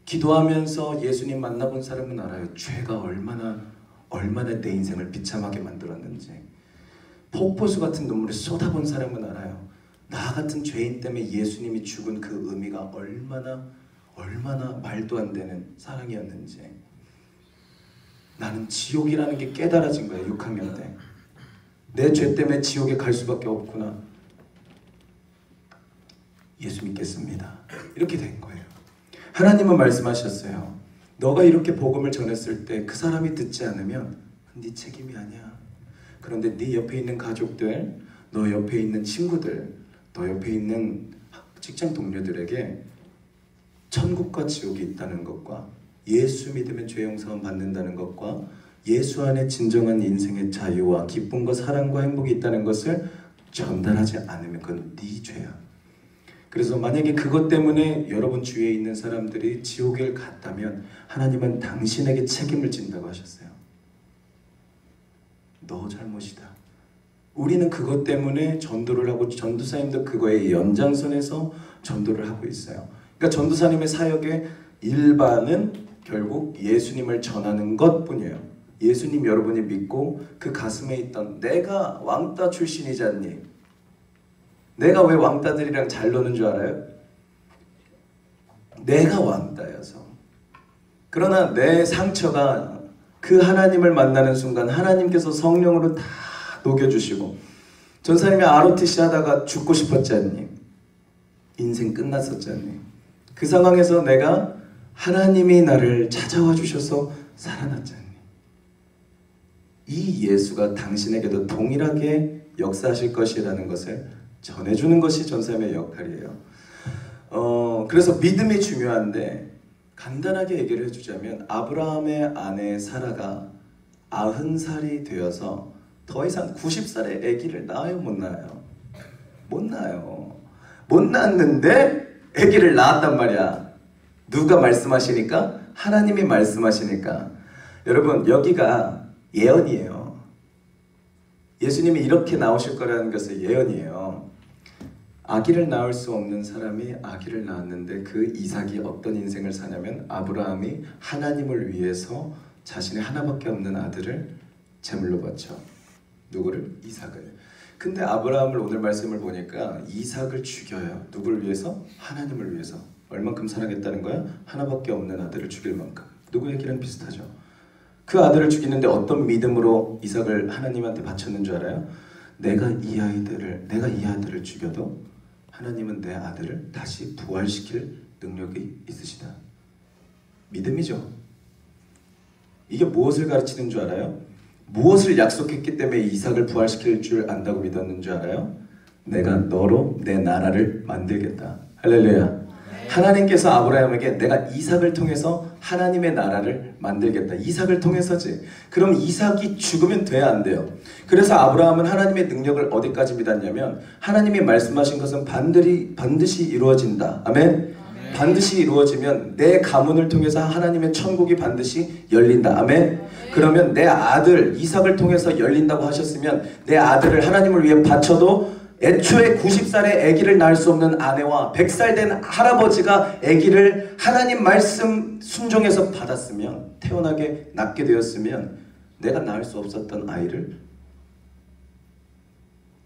기도하면서 예수님 만나본 사람은 알아요. 죄가 얼마나 내 인생을 비참하게 만들었는지. 폭포수 같은 눈물을 쏟아본 사람은 알아요. 나 같은 죄인 때문에 예수님이 죽은 그 의미가 얼마나 말도 안 되는 사랑이었는지. 나는 지옥이라는 게 깨달아진 거야. 6학년 때. 내 죄 때문에 지옥에 갈 수밖에 없구나. 예수 믿겠습니다. 이렇게 된 거예요. 하나님은 말씀하셨어요. 너가 이렇게 복음을 전했을 때 그 사람이 듣지 않으면 네 책임이 아니야. 그런데 네 옆에 있는 가족들, 너 옆에 있는 친구들, 너 옆에 있는 직장 동료들에게 천국과 지옥이 있다는 것과 예수 믿으면 죄 용서만 받는다는 것과 예수 안에 진정한 인생의 자유와 기쁨과 사랑과 행복이 있다는 것을 전달하지 않으면 그건 네 죄야. 그래서 만약에 그것 때문에 여러분 주위에 있는 사람들이 지옥에 갔다면 하나님은 당신에게 책임을 진다고 하셨어요. 너 잘못이다. 우리는 그것 때문에 전도를 하고 전도사님도 그거의 연장선에서 전도를 하고 있어요. 그러니까 전도사님의 사역의 일반은 결국 예수님을 전하는 것뿐이에요. 예수님 여러분이 믿고 그 가슴에 있던 내가 왕따 출신이지 않니? 내가 왜 왕따들이랑 잘 노는 줄 알아요? 내가 왕따여서. 그러나 내 상처가 그 하나님을 만나는 순간 하나님께서 성령으로 다 녹여주시고, 전사님이 ROTC 하다가 죽고 싶었지 않니? 인생 끝났었지 않니? 그 상황에서 내가 하나님이 나를 찾아와 주셔서 살아났지 않니? 이 예수가 당신에게도 동일하게 역사하실 것이라는 것을 전해주는 것이 전사님의 역할이에요. 그래서 믿음이 중요한데 간단하게 얘기를 해주자면, 아브라함의 아내 사라가 90살이 되어서 더 이상 90살의 아기를 낳아요, 못 낳아요? 못 낳아요. 못 낳았는데 아기를 낳았단 말이야. 누가 말씀하시니까? 하나님이 말씀하시니까. 여러분, 여기가 예언이에요. 예수님이 이렇게 나오실 거라는 것은 예언이에요. 아기를 낳을 수 없는 사람이 아기를 낳았는데 그 이삭이 어떤 인생을 사냐면, 아브라함이 하나님을 위해서 자신의 하나밖에 없는 아들을 제물로 바쳐. 누구를? 이삭을. 근데 아브라함을 오늘 말씀을 보니까 이삭을 죽여요. 누구를 위해서? 하나님을 위해서. 얼만큼 사랑했다는 거야? 하나밖에 없는 아들을 죽일 만큼. 누구 얘기랑 비슷하죠. 그 아들을 죽이는데 어떤 믿음으로 이삭을 하나님한테 바쳤는 줄 알아요? 내가 이 아들을 죽여도 하나님은 내 아들을 다시 부활시킬 능력이 있으시다. 믿음이죠. 이게 무엇을 가르치는 줄 알아요? 무엇을 약속했기 때문에 이삭을 부활시킬 줄 안다고 믿었는 줄 알아요? 내가 너로 내 나라를 만들겠다. 할렐루야. 하나님께서 아브라함에게 내가 이삭을 통해서 하나님의 나라를 만들겠다. 이삭을 통해서지. 그럼 이삭이 죽으면 돼야 안 돼요. 그래서 아브라함은 하나님의 능력을 어디까지 믿었냐면, 하나님이 말씀하신 것은 반드시 이루어진다. 아멘. 반드시 이루어지면 내 가문을 통해서 하나님의 천국이 반드시 열린다. 아멘. 그러면 내 아들 이삭을 통해서 열린다고 하셨으면 내 아들을 하나님을 위해 바쳐도 애초에 90살의 아기를 낳을 수 없는 아내와 100살 된 할아버지가 아기를 하나님 말씀 순종해서 받았으면, 태어나게 낳게 되었으면, 내가 낳을 수 없었던 아이를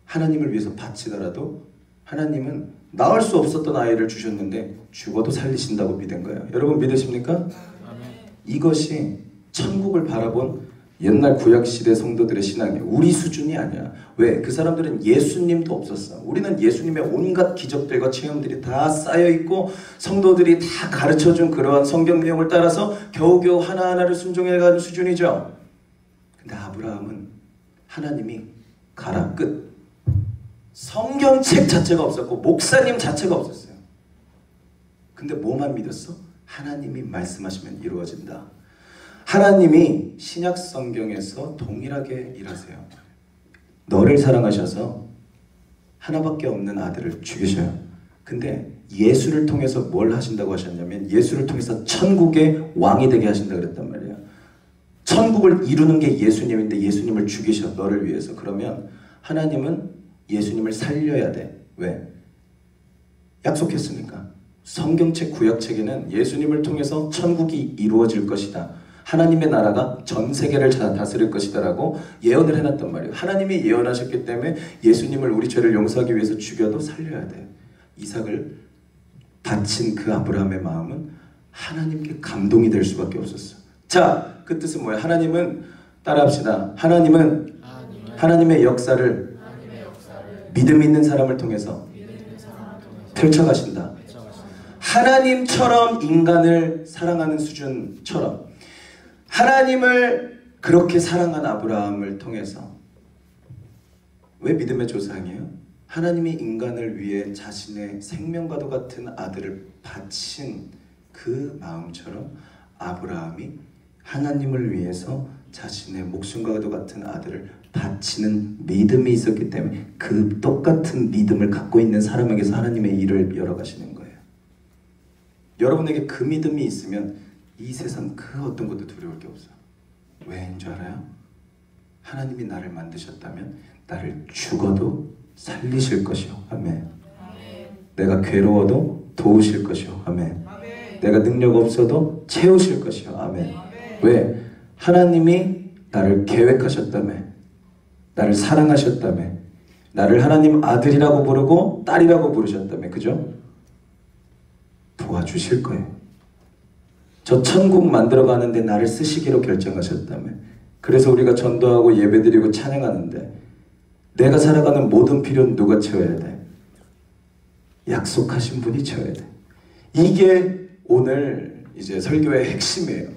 하나님을 위해서 바치더라도 하나님은 낳을 수 없었던 아이를 주셨는데 죽어도 살리신다고 믿은 거예요. 여러분 믿으십니까? 이것이 천국을 바라본 옛날 구약시대 성도들의 신앙이에요. 우리 수준이 아니야. 왜? 그 사람들은 예수님도 없었어. 우리는 예수님의 온갖 기적들과 체험들이 다 쌓여있고 성도들이 다 가르쳐준 그러한 성경 내용을 따라서 겨우겨우 하나하나를 순종해가는 수준이죠. 근데 아브라함은 하나님이 가라 끝. 성경책 자체가 없었고 목사님 자체가 없었어요. 근데 뭐만 믿었어? 하나님이 말씀하시면 이루어진다. 하나님이 신약 성경에서 동일하게 일하세요. 너를 사랑하셔서 하나밖에 없는 아들을 죽이셔요. 근데 예수를 통해서 뭘 하신다고 하셨냐면 예수를 통해서 천국의 왕이 되게 하신다 그랬단 말이에요. 천국을 이루는 게 예수님인데 예수님을 죽이셔. 너를 위해서. 그러면 하나님은 예수님을 살려야 돼. 왜? 약속했으니까. 성경책 구약책에는 예수님을 통해서 천국이 이루어질 것이다. 하나님의 나라가 전 세계를 다스릴 것이다 라고 예언을 해놨단 말이에요. 하나님이 예언하셨기 때문에 예수님을 우리 죄를 용서하기 위해서 죽여도 살려야 돼. 이삭을 바친 그 아브라함의 마음은 하나님께 감동이 될 수밖에 없었어. 자, 그 뜻은 뭐야? 하나님은 따라합시다. 하나님은 하나님의 역사를 믿음 있는 사람을 통해서 펼쳐가신다. 하나님처럼 인간을 사랑하는 수준처럼 하나님을 그렇게 사랑한 아브라함을 통해서 왜 믿음의 조상이에요? 하나님이 인간을 위해 자신의 생명과도 같은 아들을 바친 그 마음처럼 아브라함이 하나님을 위해서 자신의 목숨과도 같은 아들을 바치는 믿음이 있었기 때문에 그 똑같은 믿음을 갖고 있는 사람에게서 하나님의 일을 열어가시는 거예요. 여러분에게 그 믿음이 있으면 이 세상 그 어떤 것도 두려울 게 없어. 왜인 줄 알아요? 하나님이 나를 만드셨다면 나를 죽어도 살리실 것이요. 아멘. 내가 괴로워도 도우실 것이요. 아멘. 내가 능력 없어도 채우실 것이요. 아멘. 왜? 하나님이 나를 계획하셨다며, 나를 사랑하셨다며, 나를 하나님 아들이라고 부르고 딸이라고 부르셨다며. 그죠? 도와주실 거예요. 저 천국 만들어가는데 나를 쓰시기로 결정하셨다며. 그래서 우리가 전도하고 예배드리고 찬양하는데 내가 살아가는 모든 필요는 누가 채워야 돼? 약속하신 분이 채워야 돼. 이게 오늘 이제 설교의 핵심이에요.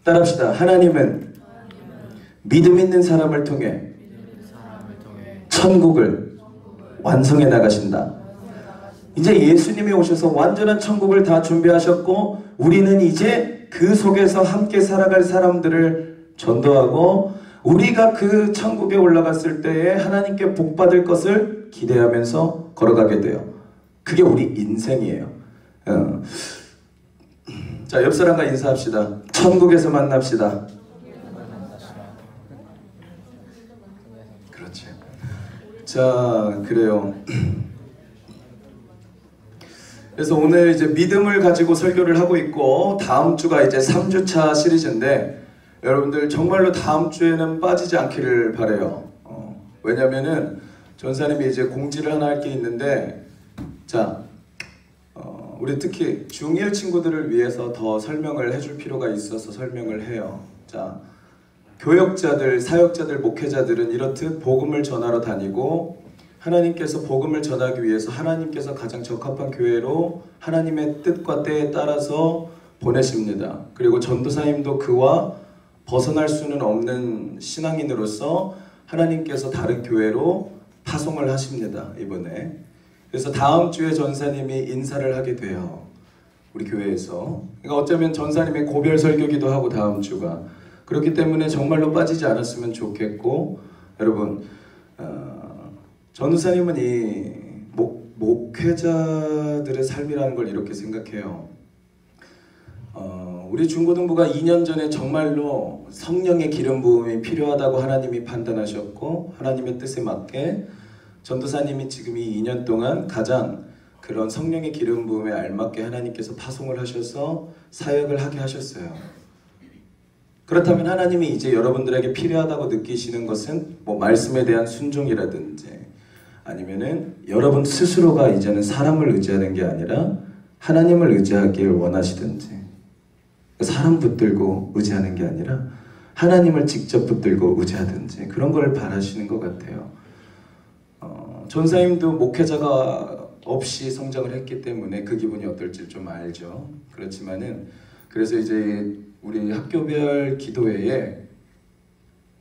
따라합시다. 하나님은 믿음 있는 사람을 통해 천국을 완성해 나가신다. 이제 예수님이 오셔서 완전한 천국을 다 준비하셨고 우리는 이제 그 속에서 함께 살아갈 사람들을 전도하고 우리가 그 천국에 올라갔을 때에 하나님께 복받을 것을 기대하면서 걸어가게 돼요. 그게 우리 인생이에요. 자, 옆 사람과 인사합시다. 천국에서 만납시다. 그렇지. 자, 그래요. 그래서 오늘 이제 믿음을 가지고 설교를 하고 있고 다음 주가 이제 3주차 시리즈인데 여러분들 정말로 다음 주에는 빠지지 않기를 바라요. 왜냐면은 전사님이 이제 공지를 하나 할 게 있는데 자, 우리 특히 중1 친구들을 위해서 더 설명을 해줄 필요가 있어서 설명을 해요. 자, 교역자들, 사역자들, 목회자들은 이렇듯 복음을 전하러 다니고 하나님께서 복음을 전하기 위해서 하나님께서 가장 적합한 교회로 하나님의 뜻과 때에 따라서 보내십니다. 그리고 전도사님도 그와 벗어날 수는 없는 신앙인으로서 하나님께서 다른 교회로 파송을 하십니다. 이번에. 그래서 다음 주에 전사님이 인사를 하게 돼요. 우리 교회에서. 그러니까 어쩌면 전사님의 고별 설교기도 하고 다음 주가. 그렇기 때문에 정말로 빠지지 않았으면 좋겠고 여러분 전도사님은 이 목회자들의 삶이라는 걸 이렇게 생각해요. 우리 중고등부가 2년 전에 정말로 성령의 기름 부음이 필요하다고 하나님이 판단하셨고 하나님의 뜻에 맞게 전도사님이 지금 이 2년 동안 가장 그런 성령의 기름 부음에 알맞게 하나님께서 파송을 하셔서 사역을 하게 하셨어요. 그렇다면 하나님이 이제 여러분들에게 필요하다고 느끼시는 것은 뭐 말씀에 대한 순종이라든지 아니면은 여러분 스스로가 이제는 사람을 의지하는 게 아니라 하나님을 의지하길 원하시든지 사람 붙들고 의지하는 게 아니라 하나님을 직접 붙들고 의지하든지 그런 걸 바라시는 것 같아요. 전사님도 목회자가 없이 성장을 했기 때문에 그 기분이 어떨지 좀 알죠. 그렇지만은 그래서 이제 우리 학교별 기도회에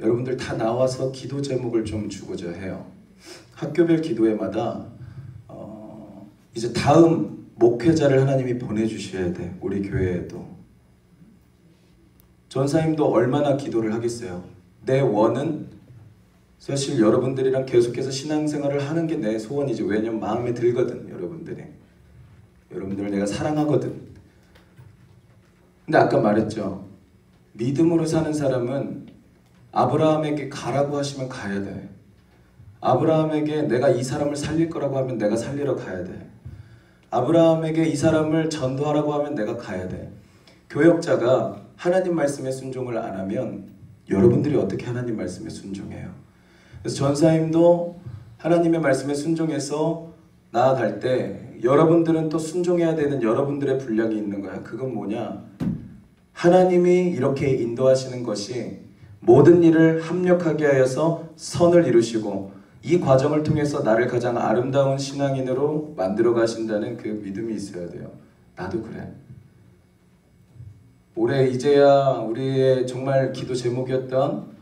여러분들 다 나와서 기도 제목을 좀 주고자 해요. 학교별 기도회마다 이제 다음 목회자를 하나님이 보내주셔야 돼. 우리 교회에도. 전사님도 얼마나 기도를 하겠어요. 내 원은 사실 여러분들이랑 계속해서 신앙생활을 하는 게 내 소원이지. 왜냐면 마음에 들거든. 여러분들을 내가 사랑하거든. 근데 아까 말했죠. 믿음으로 사는 사람은 아브라함에게 가라고 하시면 가야 돼. 아브라함에게 내가 이 사람을 살릴 거라고 하면 내가 살리러 가야 돼. 아브라함에게 이 사람을 전도하라고 하면 내가 가야 돼. 교역자가 하나님 말씀에 순종을 안 하면 여러분들이 어떻게 하나님 말씀에 순종해요? 그래서 전사님도 하나님의 말씀에 순종해서 나아갈 때 여러분들은 또 순종해야 되는 여러분들의 분량이 있는 거야. 그건 뭐냐? 하나님이 이렇게 인도하시는 것이 모든 일을 합력하게 하여서 선을 이루시고 이 과정을 통해서 나를 가장 아름다운 신앙인으로 만들어 가신다는 그 믿음이 있어야 돼요. 나도 그래. 올해 이제야 우리의 정말 기도 제목이었던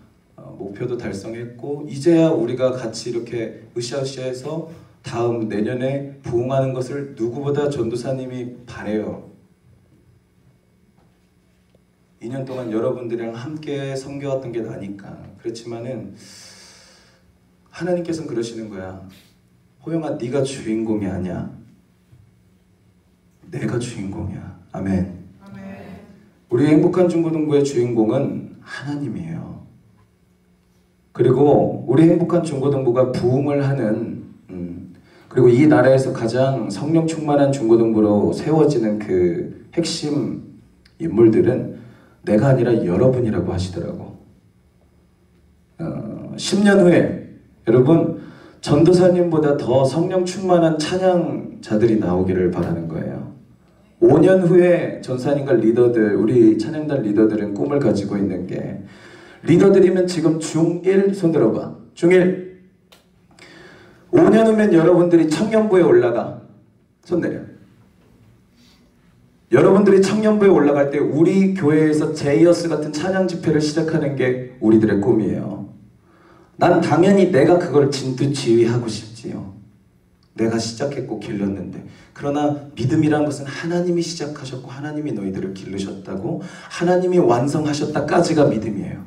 목표도 달성했고 이제야 우리가 같이 이렇게 으쌰으쌰해서 다음 내년에 부흥하는 것을 누구보다 전도사님이 바래요. 2년 동안 여러분들이랑 함께 섬겨왔던 게 나니까. 그렇지만은 하나님께서는 그러시는 거야. 호영아, 네가 주인공이 아니야. 내가 주인공이야. 아멘. 우리 행복한 중고등부의 주인공은 하나님이에요. 그리고 우리 행복한 중고등부가 부흥을 하는 그리고 이 나라에서 가장 성령 충만한 중고등부로 세워지는 그 핵심 인물들은 내가 아니라 여러분이라고 하시더라고. 10년 후에 여러분 전도사님보다 더 성령 충만한 찬양자들이 나오기를 바라는 거예요. 5년 후에 전사님과 리더들, 우리 찬양단 리더들은 꿈을 가지고 있는 게 리더들이면 지금 중1 손 들어봐. 중1 5년 후면 여러분들이 청년부에 올라가. 손 내려. 여러분들이 청년부에 올라갈 때 우리 교회에서 제이어스 같은 찬양 집회를 시작하는 게 우리들의 꿈이에요. 난 당연히 내가 그걸 진두지휘하고 싶지요. 내가 시작했고 길렀는데. 그러나 믿음이란 것은 하나님이 시작하셨고 하나님이 너희들을 기르셨다고 하나님이 완성하셨다까지가 믿음이에요.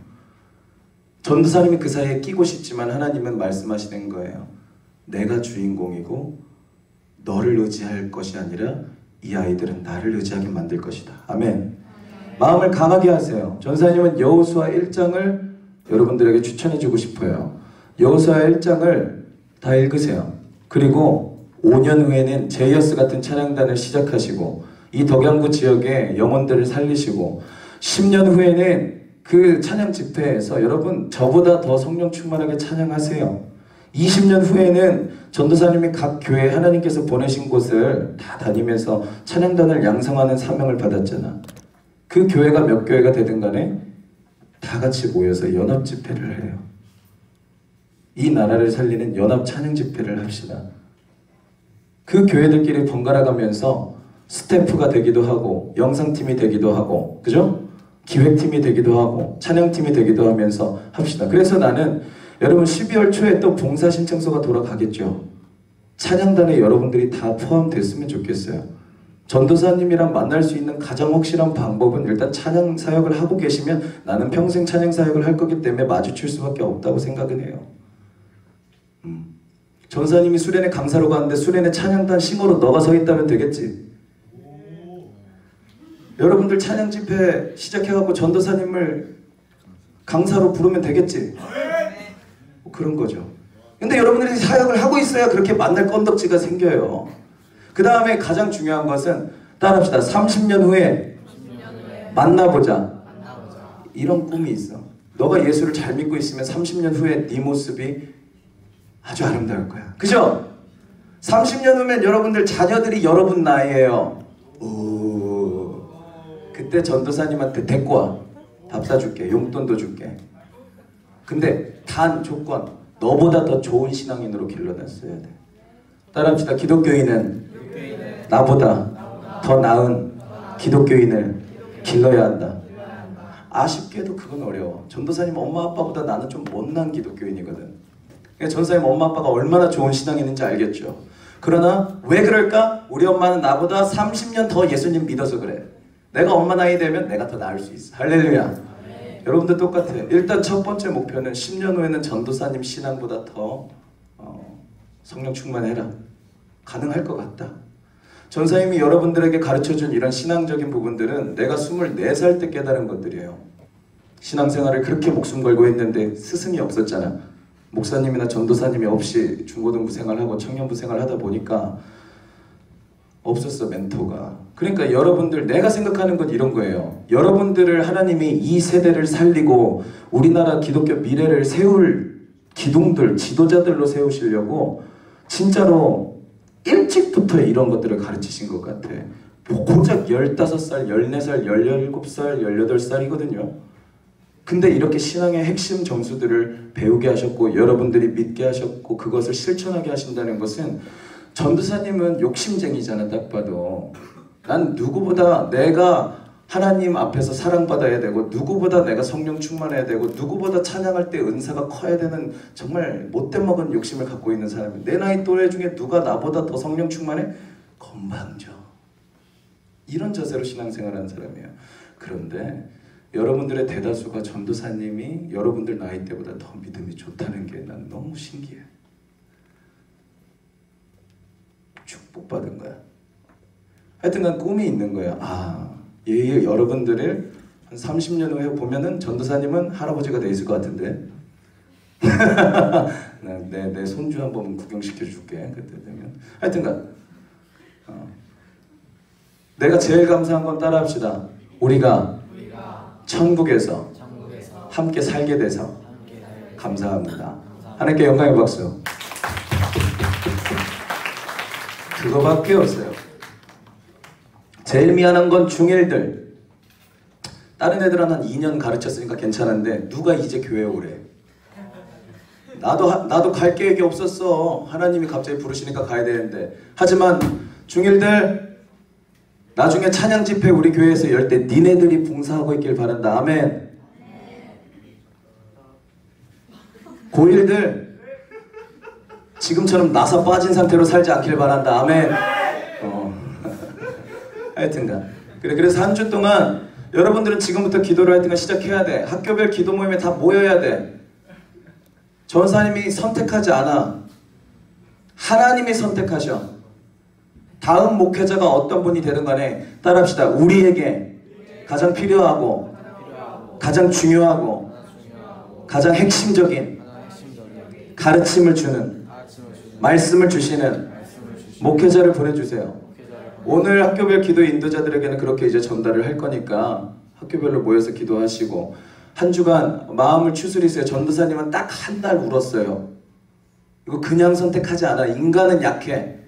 전도사님이 그 사이에 끼고 싶지만 하나님은 말씀하시는 거예요. 내가 주인공이고 너를 의지할 것이 아니라 이 아이들은 나를 의지하게 만들 것이다. 아멘. 마음을 강하게 하세요. 전사님은 여호수아 1장을 여러분들에게 추천해주고 싶어요. 여호수아 1장을 다 읽으세요. 그리고 5년 후에는 제이어스 같은 찬양단을 시작하시고 이 덕양구 지역의 영혼들을 살리시고 10년 후에는 그 찬양 집회에서 여러분 저보다 더 성령 충만하게 찬양하세요. 20년 후에는 전도사님이 각 교회 하나님께서 보내신 곳을 다 다니면서 찬양단을 양성하는 사명을 받았잖아. 그 교회가 몇 교회가 되든 간에 다 같이 모여서 연합 집회를 해요. 이 나라를 살리는 연합 찬양 집회를 합시다. 그 교회들끼리 번갈아 가면서 스태프가 되기도 하고 영상팀이 되기도 하고 그죠? 기획팀이 되기도 하고 찬양팀이 되기도 하면서 합시다. 그래서 나는 여러분 12월 초에 또 봉사 신청서가 돌아가겠죠. 찬양단에 여러분들이 다 포함됐으면 좋겠어요. 전도사님이랑 만날 수 있는 가장 확실한 방법은 일단 찬양 사역을 하고 계시면 나는 평생 찬양 사역을 할 거기 때문에 마주칠 수밖에 없다고 생각은 해요. 전사님이 수련회 강사로 가는데 수련회 찬양단 싱어로 너가 서 있다면 되겠지. 여러분들 찬양 집회 시작해갖고 전도사님을 강사로 부르면 되겠지. 뭐 그런 거죠. 근데 여러분들이 사역을 하고 있어야 그렇게 만날 건덕지가 생겨요. 그 다음에 가장 중요한 것은 따라합시다. 30년 후에 만나보자. 이런 꿈이 있어. 너가 예수를 잘 믿고 있으면 30년 후에 네 모습이 아주 아름다울 거야. 그죠? 30년 후면 여러분들 자녀들이 여러분 나이에요. 오, 그때 전도사님한테 데리고 와. 밥 사줄게. 용돈도 줄게. 근데 단 조건, 너보다 더 좋은 신앙인으로 길러냈어야 돼. 따라합시다. 기독교인은 나보다 더 나은 기독교인을 길러야 한다. 아쉽게도 그건 어려워. 전도사님 엄마 아빠보다 나는 좀 못난 기독교인이거든. 전도사님 엄마 아빠가 얼마나 좋은 신앙인인지 알겠죠. 그러나 왜 그럴까? 우리 엄마는 나보다 30년 더 예수님 믿어서 그래. 내가 엄마 나이 되면 내가 더 나을 수 있어. 할렐루야. 여러분들 똑같아요. 일단 첫 번째 목표는 10년 후에는 전도사님 신앙보다 더 성령 충만해라. 가능할 것 같다. 전사님이 여러분들에게 가르쳐준 이런 신앙적인 부분들은 내가 24살 때 깨달은 것들이에요. 신앙생활을 그렇게 목숨 걸고 했는데 스승이 없었잖아. 목사님이나 전도사님이 없이 중고등부 생활하고 청년부 생활하다 보니까 없었어, 멘토가. 그러니까 여러분들, 내가 생각하는 건 이런 거예요. 여러분들을 하나님이 이 세대를 살리고 우리나라 기독교 미래를 세울 기둥들, 지도자들로 세우시려고 진짜로 일찍부터 이런 것들을 가르치신 것 같아. 고작 15살, 14살, 17살, 18살이거든요. 근데 이렇게 신앙의 핵심 정수들을 배우게 하셨고 여러분들이 믿게 하셨고 그것을 실천하게 하신다는 것은, 전도사님은 욕심쟁이잖아. 딱 봐도 난 누구보다 내가 하나님 앞에서 사랑받아야 되고 누구보다 내가 성령 충만해야 되고 누구보다 찬양할 때 은사가 커야 되는 정말 못돼 먹은 욕심을 갖고 있는 사람이에요. 내 나이 또래 중에 누가 나보다 더 성령 충만해? 건방져. 이런 자세로 신앙생활하는 사람이에요. 그런데 여러분들의 대다수가 전도사님이 여러분들 나이 때보다 더 믿음이 좋다는 게 난 너무 신기해. 축복받은 거야. 하여튼간 꿈이 있는 거야. 여러분들을 한 30년 후에 보면은 전도사님은 할아버지가 돼 있을 것 같은데 내 손주 한번 구경시켜 줄게. 그때 되면. 하여튼간 내가 제일 감사한 건 따라합시다. 우리가 천국에서 함께 살게 돼서 감사합니다. 하나님께 영광의 박수. 그거밖에 없어요. 제일 미안한 건 중1들. 다른 애들은 한 2년 가르쳤으니까 괜찮은데 누가 이제 교회 오래. 나도 갈 계획이 없었어. 하나님이 갑자기 부르시니까 가야 되는데. 하지만 중1들, 나중에 찬양 집회 우리 교회에서 열 때 니네들이 봉사하고 있길 바란다. 아멘. 고1들, 지금처럼 나사 빠진 상태로 살지 않길 바란다. 아멘. 하여튼간 그래서 한 주 동안 여러분들은 지금부터 기도를 하여튼간 시작해야 돼. 학교별 기도 모임에 다 모여야 돼. 전사님이 선택하지 않아. 하나님이 선택하셔. 다음 목회자가 어떤 분이 되든 간에 따라합시다. 우리에게 가장 필요하고 가장 중요하고 가장 핵심적인 가르침을 주는, 말씀을 주시는 목회자를 보내주세요. 오늘 학교별 기도 인도자들에게는 그렇게 이제 전달을 할 거니까 학교별로 모여서 기도하시고 한 주간 마음을 추스리세요. 전도사님은 딱 한 달 울었어요. 이거 그냥 선택하지 않아. 인간은 약해.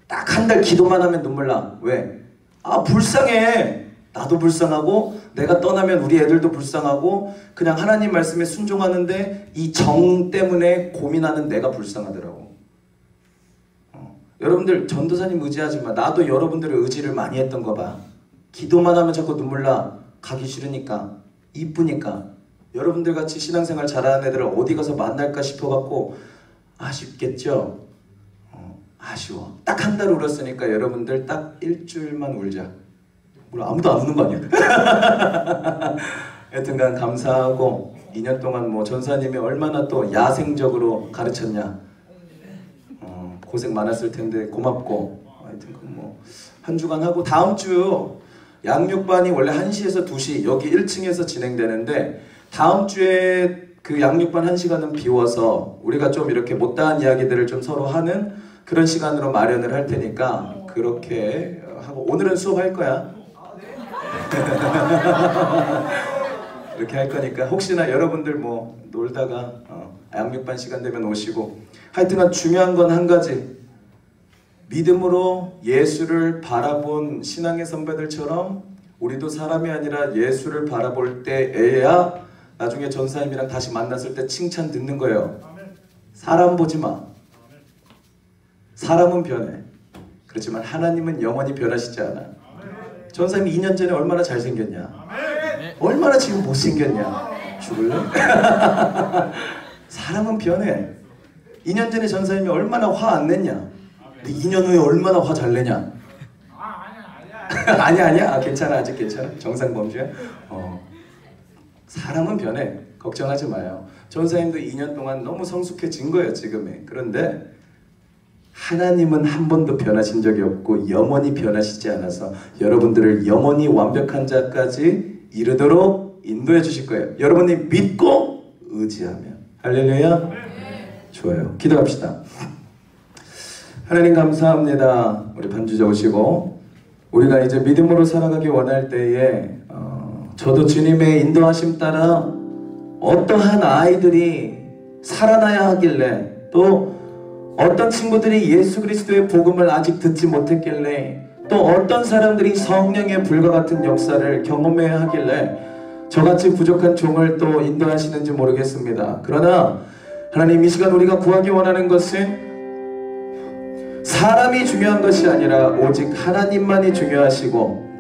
딱 한 달 기도만 하면 눈물 나. 왜? 불쌍해. 나도 불쌍하고 내가 떠나면 우리 애들도 불쌍하고 그냥 하나님 말씀에 순종하는데 이 정 때문에 고민하는 내가 불쌍하더라고. 여러분들 전도사님 의지하지 마. 나도 여러분들의 의지를 많이 했던 거 봐. 기도만 하면 자꾸 눈물 나. 가기 싫으니까, 이쁘니까. 여러분들 같이 신앙생활 잘하는 애들을 어디 가서 만날까 싶어갖고 아쉽겠죠? 아쉬워. 딱 한 달 울었으니까 여러분들 딱 일주일만 울자. 물론 아무도 안 우는 거 아니야? 여튼간 감사하고 2년 동안 뭐 전사님이 얼마나 또 야생적으로 가르쳤냐. 고생 많았을 텐데 고맙고. 하여튼 뭐 한 주간 하고 다음 주 양육반이 원래 1시에서 2시 여기 1층에서 진행되는데 다음 주에 그 양육반 1시간은 비워서 우리가 좀 이렇게 못다한 이야기들을 좀 서로 하는 그런 시간으로 마련을 할 테니까 그렇게 하고 오늘은 수업할 거야. 이렇게 할 거니까 혹시나 여러분들 뭐 놀다가 양육반 시간 되면 오시고 하여튼간 중요한 건 한 가지 믿음으로 예수를 바라본 신앙의 선배들처럼 우리도 사람이 아니라 예수를 바라볼 때에야 나중에 전사님이랑 다시 만났을 때 칭찬 듣는 거예요. 사람 보지 마. 사람은 변해. 그렇지만 하나님은 영원히 변하시지 않아. 전사님이 2년 전에 얼마나 잘생겼냐, 얼마나 지금 못생겼냐. 죽을래? 사람은 변해. 2년 전에 전사님이 얼마나 화 안 냈냐, 근데 2년 후에 얼마나 화 잘 내냐. 아니야 괜찮아, 아직 괜찮아. 정상범주야. 사람은 변해. 걱정하지 마요. 전사님도 2년 동안 너무 성숙해진 거예요 지금에. 그런데 하나님은 한 번도 변하신 적이 없고 영원히 변하시지 않아서 여러분들을 영원히 완벽한 자까지 이르도록 인도해 주실 거예요. 여러분이 믿고 의지하면. 할렐루야. 좋아요. 기도합시다. 하나님 감사합니다. 우리 반주자 오시고 우리가 이제 믿음으로 살아가기 원할 때에 저도 주님의 인도하심 따라 어떠한 아이들이 살아나야 하길래, 또 어떤 친구들이 예수 그리스도의 복음을 아직 듣지 못했길래, 또 어떤 사람들이 성령의 불과 같은 역사를 경험해야 하길래 저같이 부족한 종을 또 인도하시는지 모르겠습니다. 그러나 하나님, 이 시간 우리가 구하기 원하는 것은 사람이 중요한 것이 아니라 오직 하나님만이 중요하시고,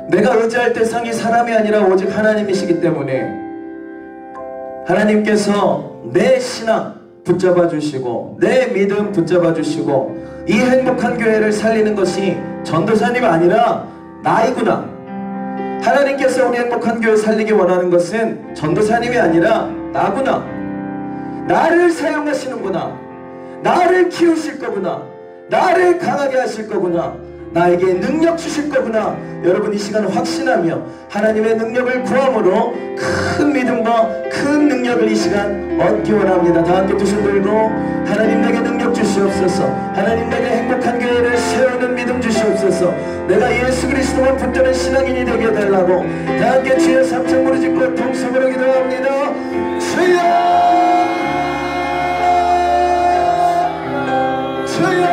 내가 의지할 대상이 사람이 아니라 오직 하나님이시기 때문에 하나님께서 내 신앙 붙잡아 주시고 내 믿음 붙잡아 주시고 이 행복한 교회를 살리는 것이 전도사님 아니라 나이구나. 하나님께서 우리 행복한 교회 살리기 원하는 것은 전도사님이 아니라 나구나. 나를 사용하시는구나. 나를 키우실 거구나. 나를 강하게 하실 거구나. 나에게 능력 주실 거구나. 여러분 이 시간 확신하며 하나님의 능력을 구함으로 큰 믿음과 큰 능력을 이 시간 얻기 원합니다. 다 함께 두 손 들고 하나님 내게 능력 주시옵소서. 하나님 내게 행복한 교회를 세우는 믿음 주시옵소서. 내가 예수 그리스도만 붙드는 신앙인이 되게 해달라고 다 함께 주여 삼창 부르짖고 동성으로 기도합니다. 주여, 주여,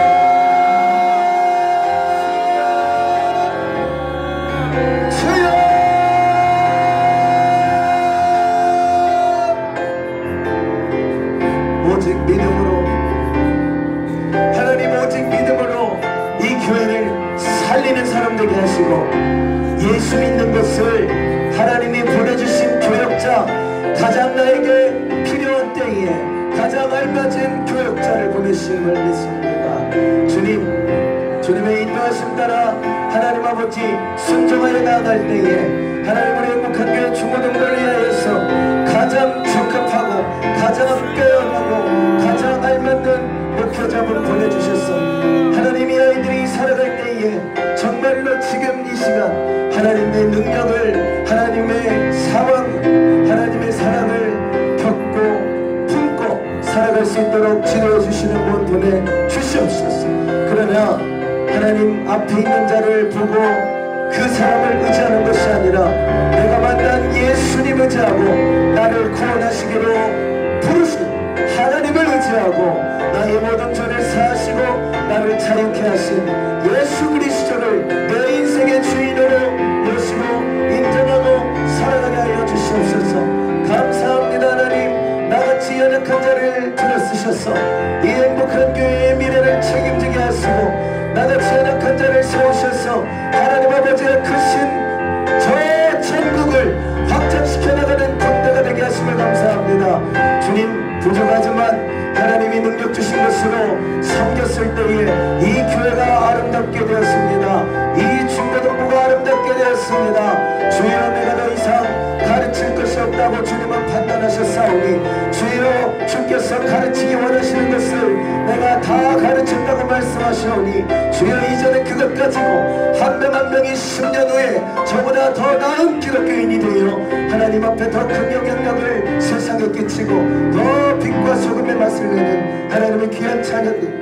오직 믿음으로, 하나님 오직 믿음으로 이 교회를 살리는 사람 되게 하시고, 예수 믿는 것을 하나님이 보내주신 교역자, 가장 나에게 필요한 때에 가장 알맞은 교역자를 보내심을 믿습니다. 주님의 인도하심 따라 하나님 아버지 순종하여 나아갈 때에 하나님 우리 행복한 교회 중고등부를 위하여서 가장 적합하고 가장 빼어나고 가장 알맞는 목표자분 보내주셨어. 하나님 이 아이들이 살아갈 때에 정말로 지금 이 시간 하나님의 능력을, 하나님의 상황, 하나님의 사랑을 겪고 품고 살아갈 수 있도록 지도해 주시는 분 보내주시옵소서. 그러나 하나님 앞에 있는 자를 보고 그 사람을 의지하는 것이 아니라 내가 만난 예수님 의지하고 나를 구원하시기로 부르신 하나님을 의지하고 나의 모든 죄를 사하시고 나를 자유케 하신 예수 그리스도를 내 인생의 주인으로 모시고 인정하고 살아가게 하여 주시옵소서. 감사합니다. 하나님 나같이 연약한 자를 들어쓰셔서 이 행복한 교회의 미래를 책임지게 하시고 나같이 연약한 자를 세우셔서 하나님 아버지의 크신 저 천국을 확장시켜 나가는 군대가 되게 하심을 감사합니다. 주님 부족하지만 하나님이 능력 주신 것으로 섬겼을 때에 이 교회가 아름답게 되었습니다. 이 중고등부가 아름답게 되었습니다. 주여 내가 더 이상 가르칠 것이 없다고 주님은 판단하셨사오니 주여 주께서 가르치기 원하시는 것을 내가 다 가르쳤다고 말씀하시오니 주여 이전에 그것 가지고 한 명 한 명이 10년 후에 저보다 더 나은 기독교인이 되어 하나님 앞에 더 큰 영향력을 세상에 끼치고 더 빛과 소금의 맛을 내는 하나님의 귀한 자녀들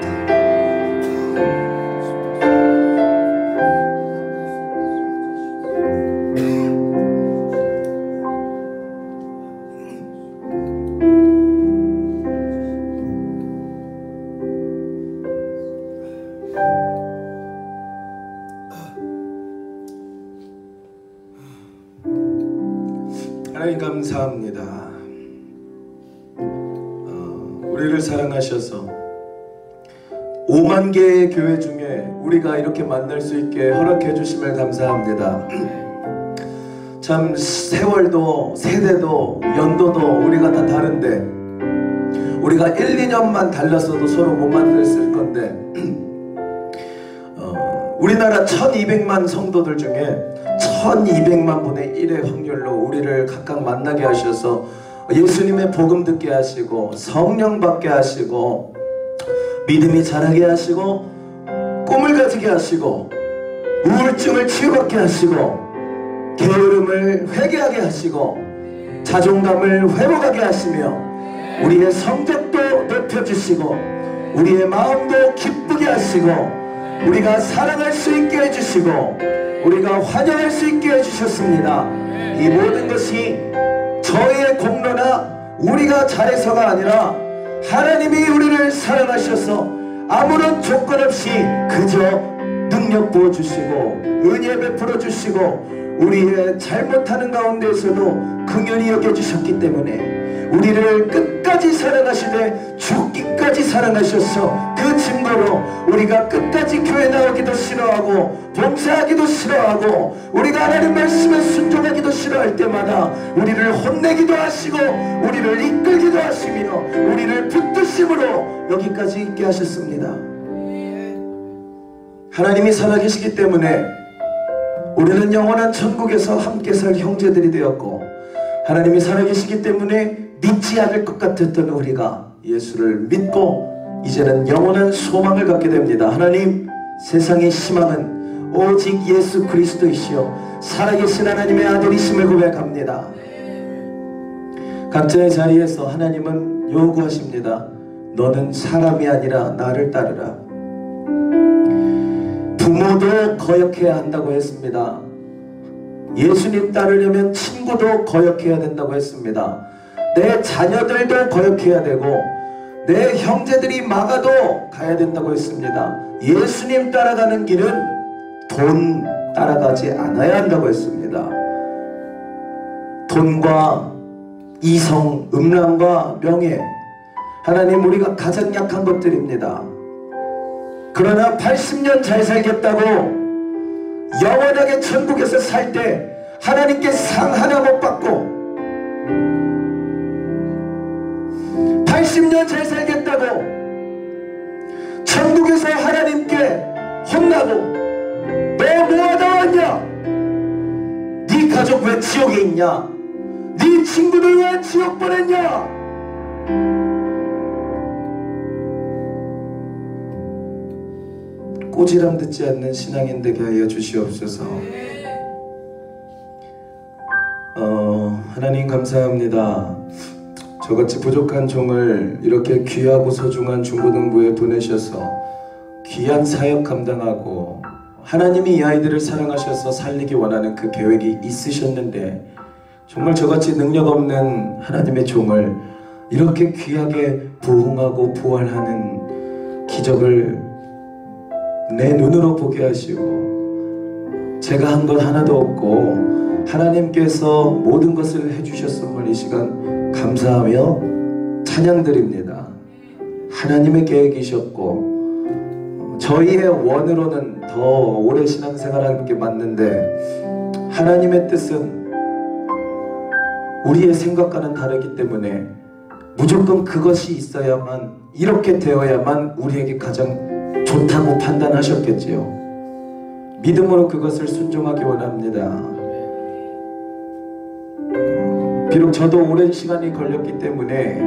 하나님 감사합니다. 우리를 사랑하셔서 5만 개의 교회 중에 우리가 이렇게 만날 수 있게 허락해 주심을 감사합니다. 참 세월도 세대도 연도도 우리가 다 다른데 우리가 1, 2년만 달랐어도 서로 못 만났을 건데 우리나라 1200만 성도들 중에 1200만 분의 1의 확률로 우리를 각각 만나게 하셔서 예수님의 복음 듣게 하시고 성령 받게 하시고 믿음이 자라게 하시고 꿈을 가지게 하시고 우울증을 치유받게 하시고 게으름을 회개하게 하시고 자존감을 회복하게 하시며 우리의 성적도 높여주시고 우리의 마음도 기쁘게 하시고 우리가 사랑할 수 있게 해주시고 우리가 환영할 수 있게 해주셨습니다. 이 모든 것이 저희의 공로나 우리가 잘해서가 아니라 하나님이 우리를 사랑하셔서 아무런 조건 없이 그저 능력 부어주시고 은혜 베풀어 주시고 우리의 잘못하는 가운데에서도 긍휼히 여겨주셨기 때문에 우리를 끝까지 사랑하시되 죽기까지 사랑하셔서 그 증거로 우리가 끝까지 교회 나오기도 싫어하고 봉사하기도 싫어하고 우리가 하나님 말씀에 순종하기도 싫어할 때마다 우리를 혼내기도 하시고 우리를 이끌기도 하시며 우리를 붙드심으로 여기까지 있게 하셨습니다. 하나님이 살아계시기 때문에 우리는 영원한 천국에서 함께 살 형제들이 되었고 하나님이 살아계시기 때문에 믿지 않을 것 같았던 우리가 예수를 믿고 이제는 영원한 소망을 갖게 됩니다. 하나님, 세상의 희망은 오직 예수 그리스도이시여 살아계신 하나님의 아들이심을 고백합니다. 각자의 자리에서 하나님은 요구하십니다. 너는 사람이 아니라 나를 따르라. 부모도 거역해야 한다고 했습니다. 예수님 따르려면 친구도 거역해야 된다고 했습니다. 내 자녀들도 거역해야 되고 내 형제들이 막아도 가야 된다고 했습니다. 예수님 따라가는 길은 돈 따라가지 않아야 한다고 했습니다. 돈과 이성, 음란과 명예, 하나님 우리가 가장 약한 것들입니다. 그러나 80년 잘 살겠다고 영원하게 천국에서 살 때 하나님께 상 하나 못 받고 80년 잘 살겠다고 천국에서 하나님께 혼나고 너 뭐하다 왔냐? 네 가족 왜 지옥에 있냐? 네 친구들 왜 지옥 보냈냐? 꼬지람 듣지 않는 신앙인 되게 하여 주시옵소서. 하나님 감사합니다. 저같이 부족한 종을 이렇게 귀하고 소중한 중고등부에 보내셔서 귀한 사역 감당하고 하나님이 이 아이들을 사랑하셔서 살리기 원하는 그 계획이 있으셨는데 정말 저같이 능력 없는 하나님의 종을 이렇게 귀하게 부흥하고 부활하는 기적을 내 눈으로 보게 하시고 제가 한 것 하나도 없고 하나님께서 모든 것을 해주셨음을 이 시간 감사하며 찬양드립니다. 하나님의 계획이셨고 저희의 원으로는 더 오래 신앙생활하는 게 맞는데 하나님의 뜻은 우리의 생각과는 다르기 때문에 무조건 그것이 있어야만 이렇게 되어야만 우리에게 가장 좋다고 판단하셨겠지요. 믿음으로 그것을 순종하기 원합니다. 비록 저도 오랜 시간이 걸렸기 때문에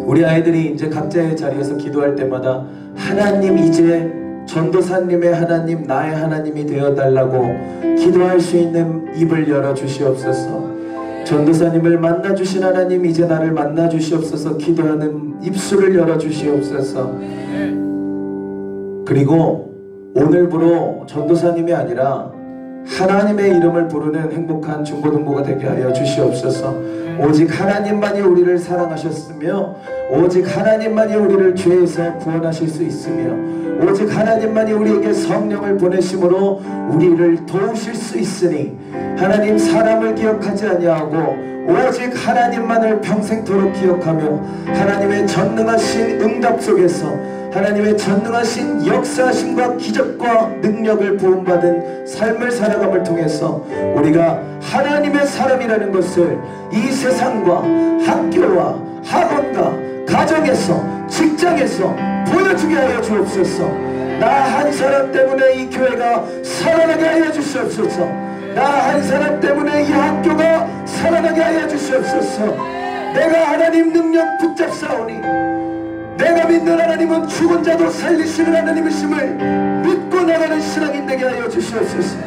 우리 아이들이 이제 각자의 자리에서 기도할 때마다 하나님 이제 전도사님의 하나님 나의 하나님이 되어달라고 기도할 수 있는 입을 열어주시옵소서. 전도사님을 만나주신 하나님 이제 나를 만나주시옵소서 기도하는 입술을 열어주시옵소서. 그리고 오늘부로 전도사님이 아니라 하나님의 이름을 부르는 행복한 중고등부가 되게 하여 주시옵소서. 오직 하나님만이 우리를 사랑하셨으며 오직 하나님만이 우리를 죄에서 구원하실 수 있으며 오직 하나님만이 우리에게 성령을 보내심으로 우리를 도우실 수 있으니 하나님 사람을 기억하지 아니하고 오직 하나님만을 평생토록 기억하며 하나님의 전능하신 응답 속에서 하나님의 전능하신 역사하심과 기적과 능력을 부음받은 삶을 살아감을 통해서 우리가 하나님의 사람이라는 것을 이 세상과 학교와 학원과 가정에서 직장에서 보여주게 하여 주옵소서. 나 한 사람 때문에 이 교회가 살아나게 하여 주시옵소서. 나 한 사람 때문에 이 학교가 살아나게 하여 주시옵소서. 내가 하나님 능력 붙잡사오니 내가 믿는 하나님은 죽은 자도 살리시는 하나님이심을 믿고 나가는 신앙이 되게 하여 주시옵소서.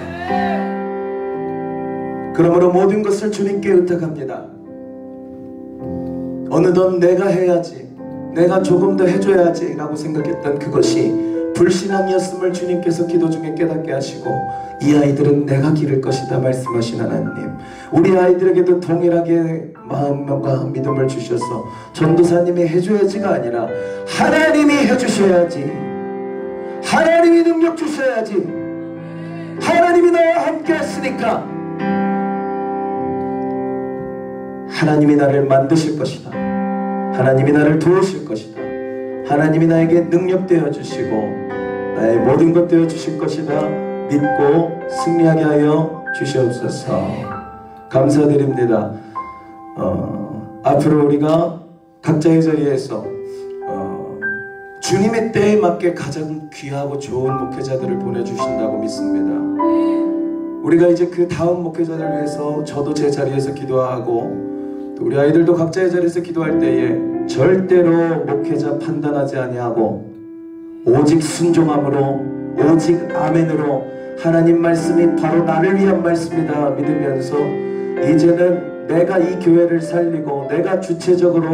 그러므로 모든 것을 주님께 의탁합니다. 어느덧 내가 해야지, 내가 조금 더 해줘야지 라고 생각했던 그것이 불신앙이었음을 주님께서 기도 중에 깨닫게 하시고 이 아이들은 내가 기를 것이다 말씀하신 하나님, 우리 아이들에게도 동일하게 마음과 믿음을 주셔서 전도사님이 해줘야지가 아니라 하나님이 해주셔야지, 하나님이 능력 주셔야지, 하나님이 나와 함께 했으니까 하나님이 나를 만드실 것이다, 하나님이 나를 도우실 것이다, 하나님이 나에게 능력 되어주시고 나의 모든 것 되어주실 것이다 믿고 승리하게 하여 주시옵소서. 감사드립니다. 앞으로 우리가 각자의 자리에서 주님의 때에 맞게 가장 귀하고 좋은 목회자들을 보내주신다고 믿습니다. 우리가 이제 그 다음 목회자를 위해서 저도 제 자리에서 기도하고 또 우리 아이들도 각자의 자리에서 기도할 때에 절대로 목회자 판단하지 아니하고 오직 순종함으로 오직 아멘으로 하나님 말씀이 바로 나를 위한 말씀이다 믿으면서 이제는 내가 이 교회를 살리고 내가 주체적으로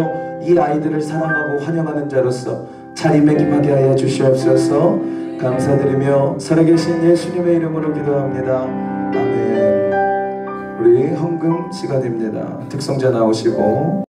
이 아이들을 사랑하고 환영하는 자로서 자리매김하게 하여 주시옵소서. 감사드리며 살아계신 예수님의 이름으로 기도합니다. 아멘. 우리 헌금 시간입니다. 특성자 나오시고